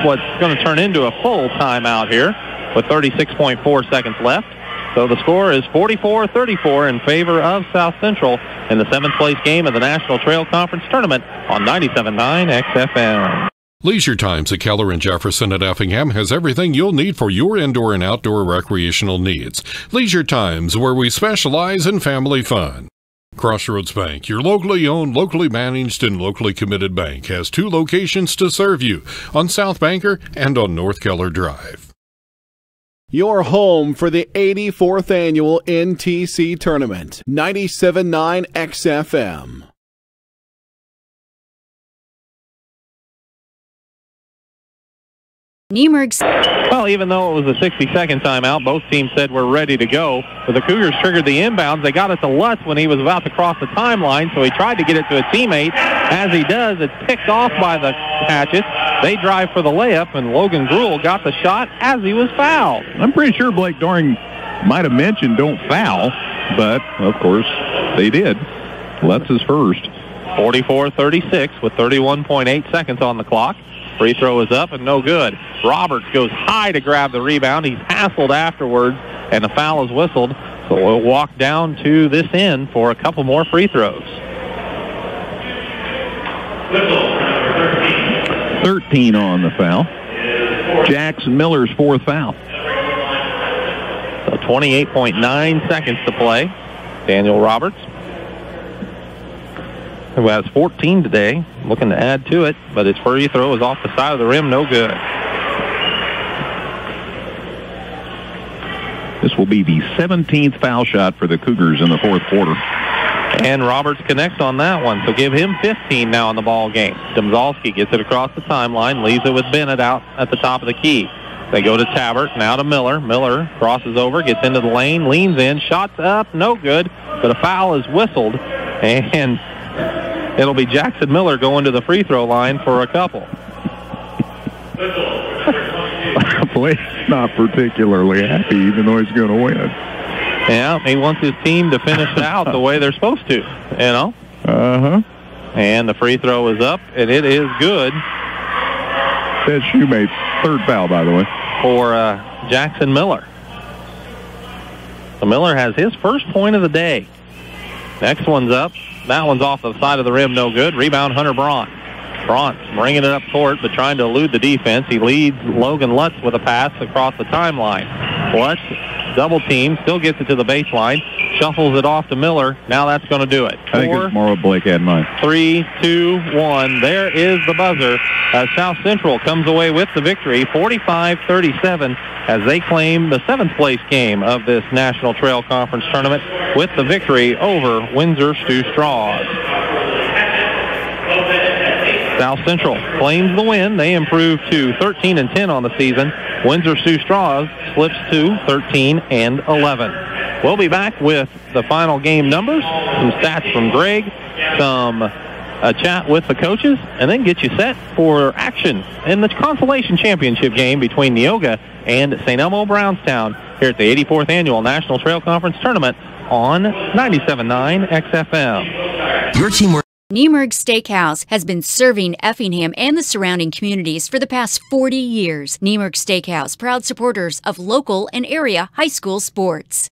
what's going to turn into a full timeout here, with 36.4 seconds left. So the score is 44-34 in favor of South Central in the 7th place game of the National Trail Conference Tournament on 97.9 XFM. Leisure Times at Keller and Jefferson at Effingham has everything you'll need for your indoor and outdoor recreational needs. Leisure Times, where we specialize in family fun. Crossroads Bank, your locally owned, locally managed, and locally committed bank, has 2 locations to serve you, on South Banker and on North Keller Drive. your home for the 84th annual NTC tournament. 97.9 XFM. Well, even though it was a 60-second timeout, both teams said we're ready to go. But the Cougars triggered the inbounds. They got it to Lutz when he was about to cross the timeline, so he tried to get it to a teammate. As he does, it's picked off by the Hatchets. They drive for the layup, and Logan Gruhl got the shot as he was fouled. I'm pretty sure Blake Doring might have mentioned don't foul, but, of course, they did. Lutz is first. 44-36 with 31.8 seconds on the clock. Free throw is up and no good. Roberts goes high to grab the rebound. He's hassled afterwards, and the foul is whistled. So we'll walk down to this end for a couple more free throws. 13 on the foul. Jackson Miller's fourth foul. So 28.9 seconds to play. Daniel Roberts, who has 14 today, looking to add to it, but his free throw is off the side of the rim, no good. This will be the 17th foul shot for the Cougars in the fourth quarter. And Roberts connects on that one, so give him 15 now in the ball game. Domzalski gets it across the timeline, leaves it with Bennett out at the top of the key. They go to Tabbert, now to Miller. Miller crosses over, gets into the lane, leans in, shots up, no good, but a foul is whistled, and it'll be Jackson Miller going to the free throw line for a couple. Blake's not particularly happy, even though he's going to win. Yeah, he wants his team to finish out the way they're supposed to, you know? Uh-huh. And the free throw is up, and it is good. That's Shoemate's third foul, by the way. For Jackson Miller. So Miller has his first point of the day. Next one's up. That one's off the side of the rim, no good. Rebound, Hunter Braun. Braun bringing it up court, but trying to elude the defense. He leads Logan Lutz with a pass across the timeline. Lutz, double team, still gets it to the baseline. Shuffles it off to Miller. Now that's going to do it. I think it's more what Blake had in mind. 3, 2, 1. There is the buzzer. South Central comes away with the victory, 45-37, as they claim the 7th place game of this National Trail Conference tournament with the victory over Windsor Stewardson-Strasburg. South Central claims the win. They improve to 13-10 on the season. Windsor Stewardson-Strasburg slips to 13-11. We'll be back with the final game numbers, some stats from Greg, a chat with the coaches, and then get you set for action in the consolation championship game between Neoga and St. Elmo Brownstown here at the 84th Annual National Trail Conference Tournament on 97.9 XFM. Your team. Niemerg Steakhouse has been serving Effingham and the surrounding communities for the past 40 years. Niemerg Steakhouse, proud supporters of local and area high school sports.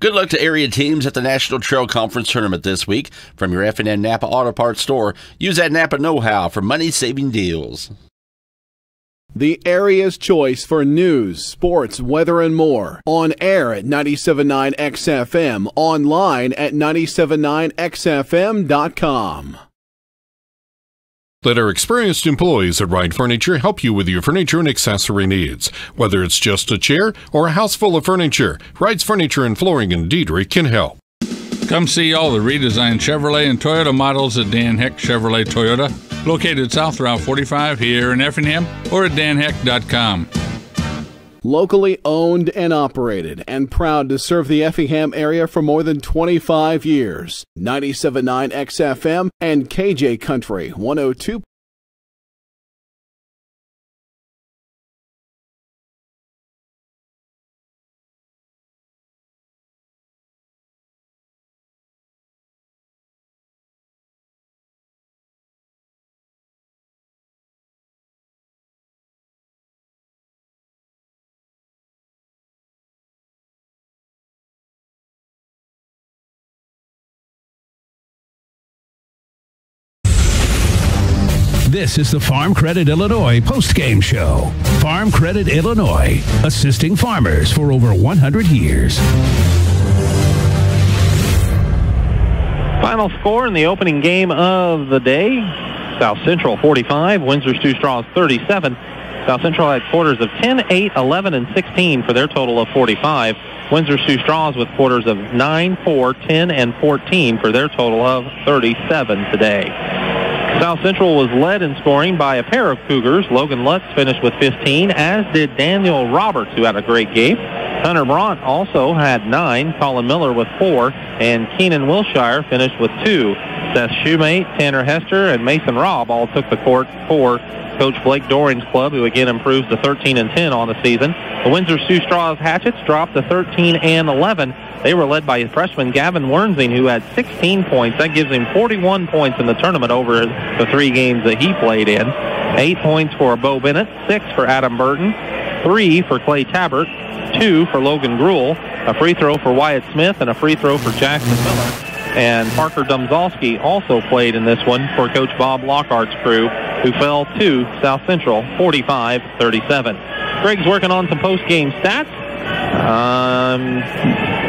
Good luck to area teams at the National Trail Conference Tournament this week. From your F&N Napa Auto Parts store, use that Napa know-how for money-saving deals. The area's choice for news, sports, weather, and more. On air at 97.9 XFM. Online at 979xfm.com. Let our experienced employees at Wright Furniture help you with your furniture and accessory needs. Whether it's just a chair or a house full of furniture, Wright's Furniture and Flooring in Diedrich can help. Come see all the redesigned Chevrolet and Toyota models at Dan Heck Chevrolet Toyota, located south Route 45 here in Effingham, or at danheck.com. Locally owned and operated, and proud to serve the Effingham area for more than 25 years. 97.9 XFM and KJ Country 102. This is the Farm Credit Illinois Postgame Show. Farm Credit Illinois, assisting farmers for over 100 years. Final score in the opening game of the day. South Central 45, Windsor Stewardson-Strasburg 37. South Central had quarters of 10, 8, 11, and 16 for their total of 45. Windsor Sioux Straws with quarters of 9, 4, 10, and 14 for their total of 37 today. South Central was led in scoring by a pair of Cougars. Logan Lutz finished with 15, as did Daniel Roberts, who had a great game. Hunter Brandt also had 9, Colin Miller with 4, and Keenan Wilshire finished with 2. Seth Shoemate, Tanner Hester, and Mason Robb all took the court for Coach Blake Doring's club, who again improves to 13-10 on the season. The Windsor Sioux Straws Hatchets dropped to 13-11. They were led by freshman Gavin Wernsing, who had 16 points. That gives him 41 points in the tournament over the 3 games that he played in. 8 points for Bo Bennett, 6 for Adam Burton, 3 for Clay Tabbert, 2 for Logan Gruhl, a free throw for Wyatt Smith, and a free throw for Jackson Miller. And Parker Domzalski also played in this one for Coach Bob Lockhart's crew, who fell to South Central 45-37. Greg's working on some post-game stats.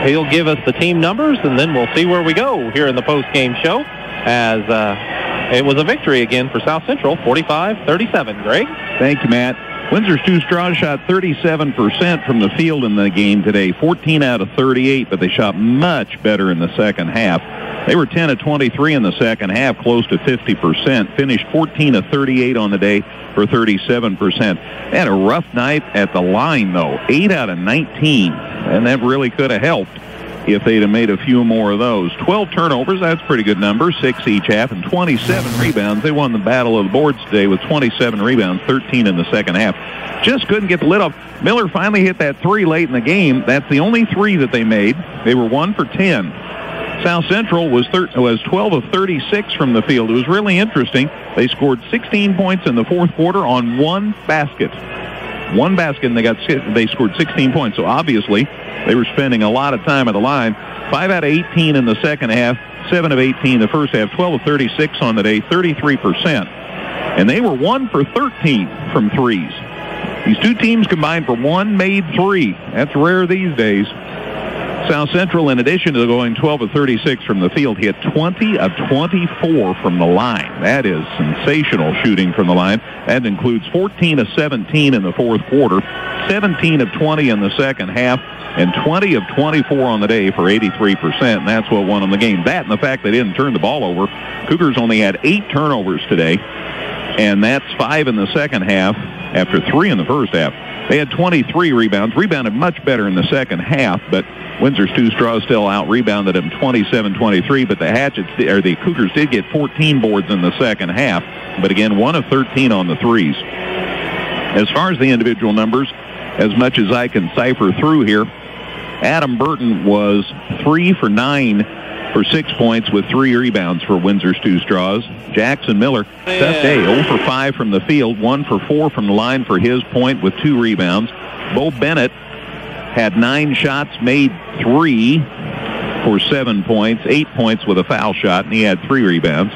He'll give us the team numbers, and then we'll see where we go here in the post-game show, as it was a victory again for South Central, 45-37. Greg? Thank you, Matt. Windsor Sioux Straws shot 37% from the field in the game today, 14 out of 38, but they shot much better in the second half. They were 10 of 23 in the second half, close to 50%, finished 14 of 38 on the day for 37%. They had a rough night at the line, though, 8 out of 19, and that really could have helped if they'd have made a few more of those. 12 turnovers, that's a pretty good number, 6 each half, and 27 rebounds. They won the battle of the boards today with 27 rebounds, 13 in the second half. Just couldn't get the lid off. Miller finally hit that 3 late in the game. That's the only 3 that they made. They were 1 for 10. South Central was 12 of 36 from the field. It was really interesting. They scored 16 points in the fourth quarter on 1 basket. 1 basket, and they scored 16 points. So obviously, they were spending a lot of time at the line. 5 out of 18 in the second half, 7 of 18 in the first half, 12 of 36 on the day, 33%. And they were 1 for 13 from threes. These two teams combined for 1 made 3. That's rare these days. South Central, in addition to going 12 of 36 from the field, hit 20 of 24 from the line. That is sensational shooting from the line. That includes 14 of 17 in the fourth quarter, 17 of 20 in the second half, and 20 of 24 on the day for 83%, and that's what won them the game. That and the fact they didn't turn the ball over. Cougars only had 8 turnovers today, and that's 5 in the second half after 3 in the first half. They had 23 rebounds, rebounded much better in the second half, but Windsor Sioux Straws still out-rebounded them 27-23, but the Cougars did get 14 boards in the second half, but again, 1 of 13 on the threes. As far as the individual numbers, as much as I can cipher through here, Adam Burton was 3 for 9 for 6 points with 3 rebounds for Windsor Sioux Straws. Jackson Miller, tough day, 0 for 5 from the field, 1 for 4 from the line for his point with 2 rebounds. Bo Bennett had 9 shots, made 3 for 7 points, 8 points with a foul shot, and he had 3 rebounds.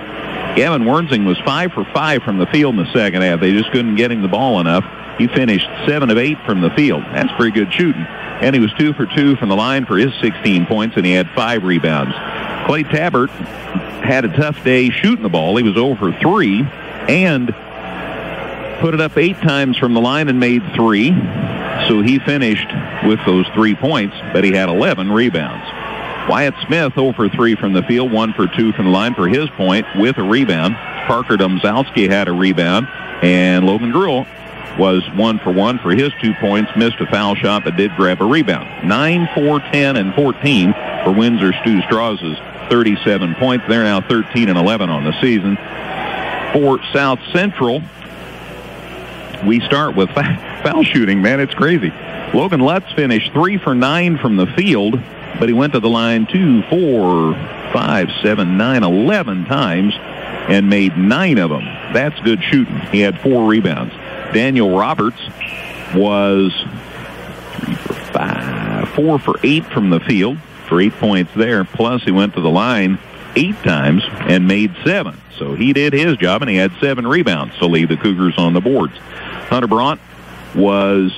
Gavin Wernsing was 5 for 5 from the field in the second half. They just couldn't get him the ball enough. He finished 7 of 8 from the field. That's pretty good shooting. And he was 2 for 2 from the line for his 16 points, and he had 5 rebounds. Clay Tabbert had a tough day shooting the ball. He was 0 for 3 and put it up 8 times from the line and made 3. So he finished with those 3 points, but he had 11 rebounds. Wyatt Smith 0 for 3 from the field, 1 for 2 from the line for his point with a rebound. Parker Domzalski had a rebound, and Logan Gruhl was 1 for 1 for his 2 points, missed a foul shot, but did grab a rebound. 9, 4, 10, and 14 for Windsor Sioux Straws' 37 points. They're now 13 and 11 on the season. For South Central, we start with foul shooting, man. It's crazy. Logan Lutz finished 3 for 9 from the field, but he went to the line 2, 4, 5, 7, 9, 11 times and made 9 of them. That's good shooting. He had 4 rebounds. Daniel Roberts was 3 for 5, 4 for 8 from the field for 8 points there. Plus, he went to the line 8 times and made 7. So he did his job, and he had 7 rebounds to lead the Cougars on the boards. Hunter Brandt was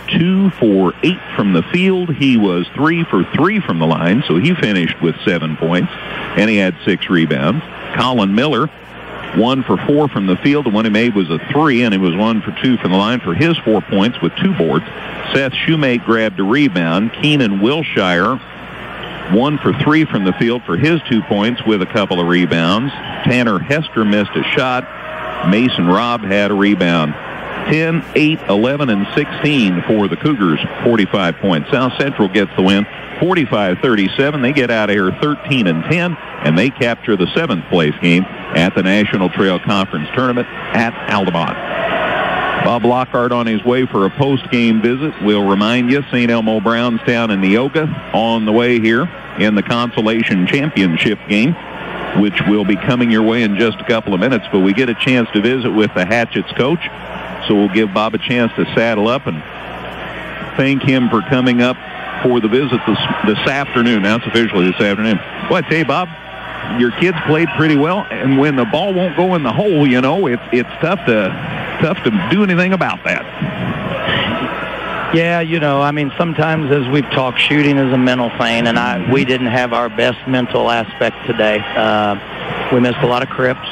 2 for 8 from the field. He was 3 for 3 from the line, so he finished with 7 points, and he had 6 rebounds. Colin Miller 1 for 4 from the field. The one he made was a 3, and he was 1 for 2 from the line for his 4 points with 2 boards. Seth Shoemate grabbed a rebound. Keenan Wilshire, 1 for 3 from the field for his 2 points with a couple of rebounds. Tanner Hester missed a shot. Mason Robb had a rebound. 10, 8, 11, and 16 for the Cougars, 45 points. South Central gets the win, 45-37. They get out of here 13 and 10, and they capture the 7th place game at the National Trail Conference Tournament at Altamont. Bob Lockhart on his way for a post-game visit. We'll remind you, St. Elmo Brownstown and Neoga on the way here in the Consolation Championship game, which will be coming your way in just a couple of minutes. But we get a chance to visit with the Hatchets coach, so we'll give Bob a chance to saddle up and thank him for coming up for the visit this afternoon. Now it's officially this afternoon. Well, I tell you, Bob, your kids played pretty well, and when the ball won't go in the hole, you know, it's tough to do anything about that. Yeah, you know, I mean, sometimes as we've talked, shooting is a mental thing, and we didn't have our best mental aspect today. We missed a lot of crips.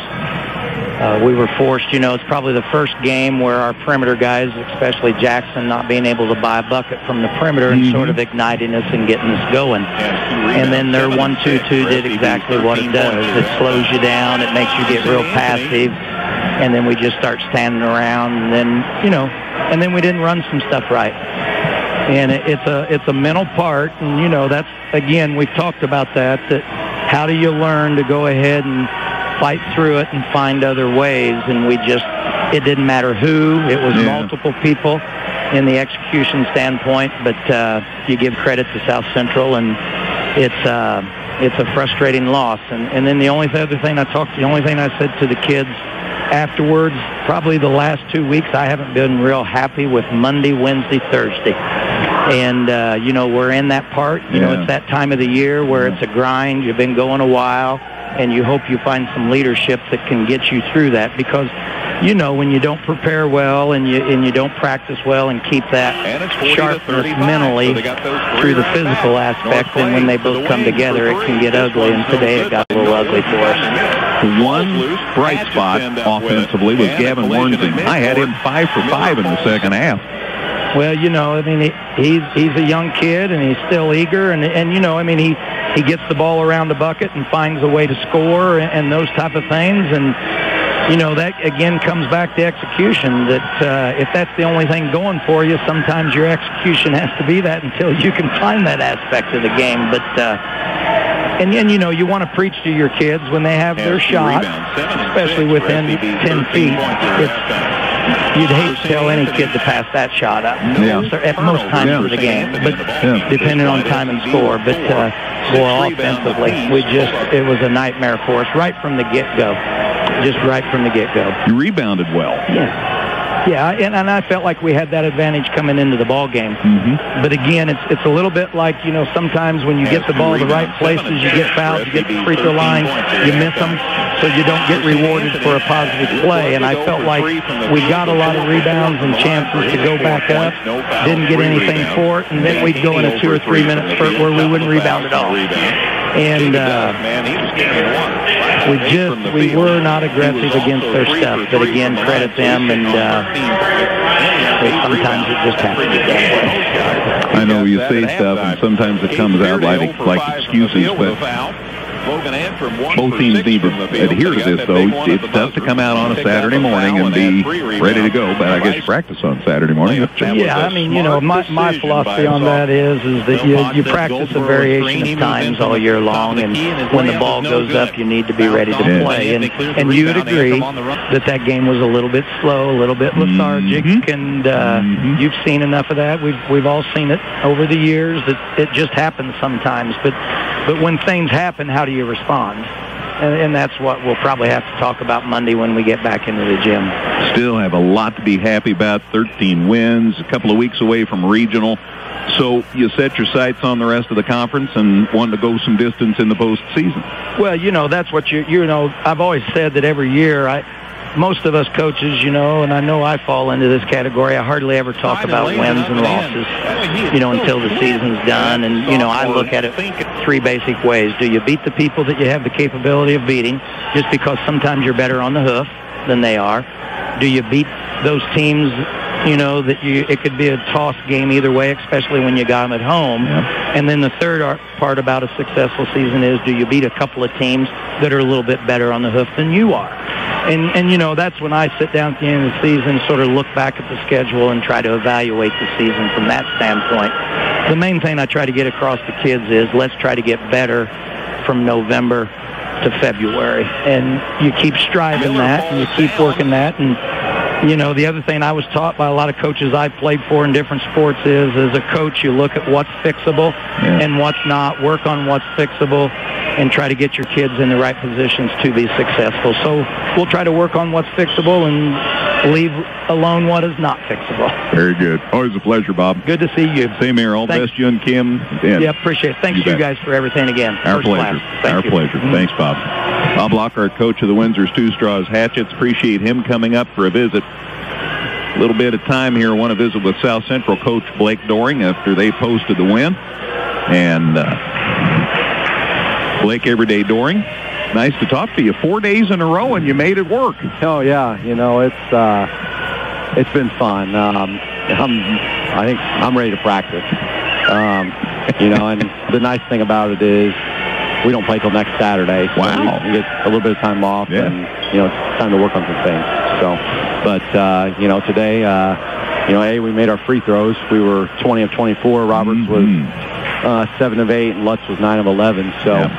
We were forced, you know, it's probably the first game where our perimeter guys, especially Jackson, not being able to buy a bucket from the perimeter and sort of igniting us and getting us going. And then their 1-2-2 did exactly what it does. It slows you down. It makes you get real passive. And then we just start standing around. And then, you know, and then we didn't run some stuff right. And it's a mental part. And, you know, that's, again, we've talked about that how do you learn to go ahead and fight through it and find other ways. And it didn't matter who. It was multiple people in the execution standpoint, but you give credit to South Central, and it's a frustrating loss. And then the only other thing I said to the kids afterwards, probably the last 2 weeks, I haven't been real happy with Monday, Wednesday, Thursday. And, you know, we're in that part. You know, it's that time of the year where it's a grind. You've been going a while, and you hope you find some leadership that can get you through that, because, you know, when you don't prepare well and you don't practice well and keep that sharpness mentally through the physical aspect, and when they both come together, it can get ugly, and today it got a little ugly for us. One bright spot offensively was Gavin Warnson. I had him 5 for 5 in the second half. Well, you know, I mean, he's a young kid, and he's still eager, and you know, I mean, he gets the ball around the bucket and finds a way to score and those type of things. And, you know, that, again, comes back to execution, that if that's the only thing going for you, sometimes your execution has to be that until you can find that aspect of the game. But, and you know, you want to preach to your kids when they have their shot, especially within 10 feet. You'd hate to tell any kid to pass that shot up at most times of the game, but depending on time and score. But boy, offensively, it was a nightmare for us right from the get-go. Just right from the get-go. You rebounded well. Yeah, and I felt like we had that advantage coming into the ball game. But again, it's a little bit like, you know, sometimes when you get the ball in the right places, you get fouled, you get the free throw line, you miss them, so you don't get rewarded for a positive play. And I felt like we got a lot of rebounds and chances to go back up, didn't get anything for it, and then we'd go in a 2 or 3 minute spurt where we wouldn't rebound at all. And we were not aggressive against their stuff, but again, credit them, and sometimes it just happens that way. I know you say stuff, and sometimes it comes out like excuses, but both teams need to adhere to this, though. It's tough to come out on a Saturday morning and be ready to go, but I guess you practice on Saturday morning. Yeah, I mean, you know, my philosophy on that is that you practice a variation of times all year long, and when the ball goes up, you need to be ready to play. And you would agree that game was a little bit slow, a little bit lethargic, and you've seen enough of that. We've all seen it over the years, that it just happens sometimes. But when things happen, how do you respond? And that's what we'll probably have to talk about Monday when we get back into the gym. Still have a lot to be happy about. 13 wins, a couple of weeks away from regional. So you set your sights on the rest of the conference and want to go some distance in the postseason. Well, you know, that's what you know, I've always said that every year most of us coaches, and I know I fall into this category, I hardly ever talk about wins and losses, until the season's done. And, I look at it three basic ways. Do you beat the people that you have the capability of beating, just because sometimes you're better on the hoof than they are? Do you beat those teams, that it could be a toss game either way, especially when you got them at home? Yeah. And then the third part about a successful season is, do you beat a couple of teams that are a little bit better on the hoof than you are? And that's when I sit down at the end of the season, sort of look back at the schedule and try to evaluate the season from that standpoint. The main thing I try to get across to kids is, let's try to get better from November to February. And you keep striving that, and you keep working that. And, the other thing I was taught by a lot of coaches I've played for in different sports is, as a coach, you look at what's fixable and what's not, work on what's fixable, and try to get your kids in the right positions to be successful. So we'll try to work on what's fixable and leave alone what is not fixable. Very good. Always a pleasure, Bob. Good to see you. Same here. All the best, you and Kim. Yeah, appreciate it. Thanks you guys for everything again. Our pleasure. Our pleasure. Mm-hmm. Thanks, Bob. Bob Lockhart, coach of the Windsor Two Straws Hatchets. Appreciate him coming up for a visit. A little bit of time here. I want to visit with South Central coach Blake Doring after they posted the win. And Blake, Everyday Doring, nice to talk to you. 4 days in a row, and you made it work. Oh, yeah. It's been fun. I think I'm ready to practice. And the nice thing about it is we don't play till next Saturday. So wow. we get a little bit of time off, and, it's time to work on some things. So, but, today, we made our free throws. We were 20 of 24. Roberts was 7 of 8, and Lutz was 9 of 11. So,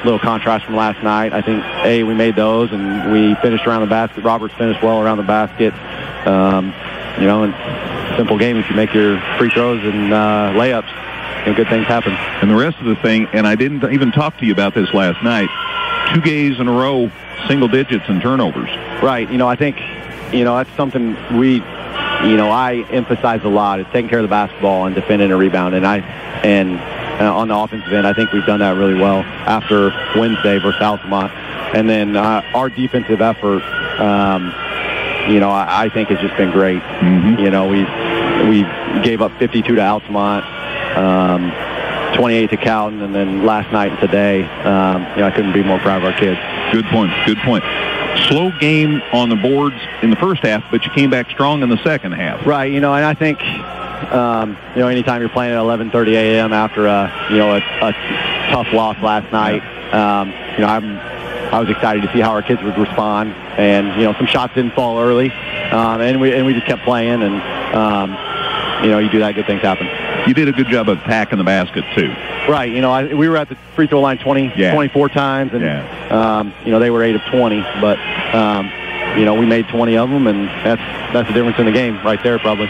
little contrast from last night. I think, we made those, and we finished around the basket. Roberts finished well around the basket. And simple game. If you make your free throws and layups, good things happen. And the rest of the thing, and I didn't even talk to you about this last night, 2 games in a row, single digits in turnovers. Right. I think, that's something I emphasize a lot, is taking care of the basketball and defending and rebounding. And on the offensive end, I think we've done that really well after Wednesday versus Altamont. And then our defensive effort, I think has just been great. Mm-hmm. We gave up 52 to Altamont, 28 to Cowden, and then last night and today, I couldn't be more proud of our kids. Good point. Good point. Slow game on the boards in the first half, but you came back strong in the second half. Right. And I think, anytime you're playing at 11:30 a.m. after a tough loss last night, I was excited to see how our kids would respond. And, some shots didn't fall early, and we just kept playing. And, you do that, good things happen. You did a good job of attacking the basket, too. Right. We were at the free throw line 24 times, and, they were 8 of 20. But, we made 20 of them, and that's the difference in the game right there, probably.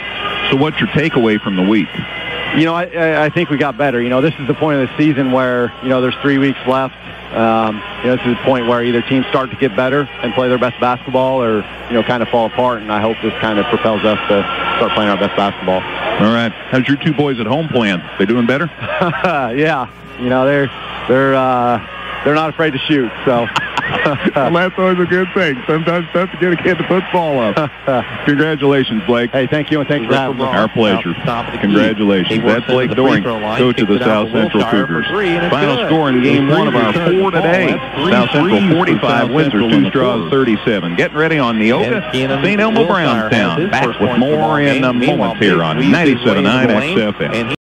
So what's your takeaway from the week? I think we got better. This is the point of the season where, there's 3 weeks left. This is the point where either teams start to get better and play their best basketball, or, kind of fall apart. And I hope this kind of propels us to start playing our best basketball. All right. How's your 2 boys at home playing? They doing better? Yeah. They're not afraid to shoot. So. Well, that's always a good thing. Sometimes it's tough to get a kid to put the ball up. Congratulations, Blake. Hey, thank you, and thanks for having me. Our pleasure. Congratulations. That's Blake Doring, coach of the South Central Cougars. Final score in game 1 of our 4 today. South Central 45, Windsor Two Straws 37. Getting ready on Neoga, St. Elmo Brownstown. Back with more in moments here on 97.9 XFM.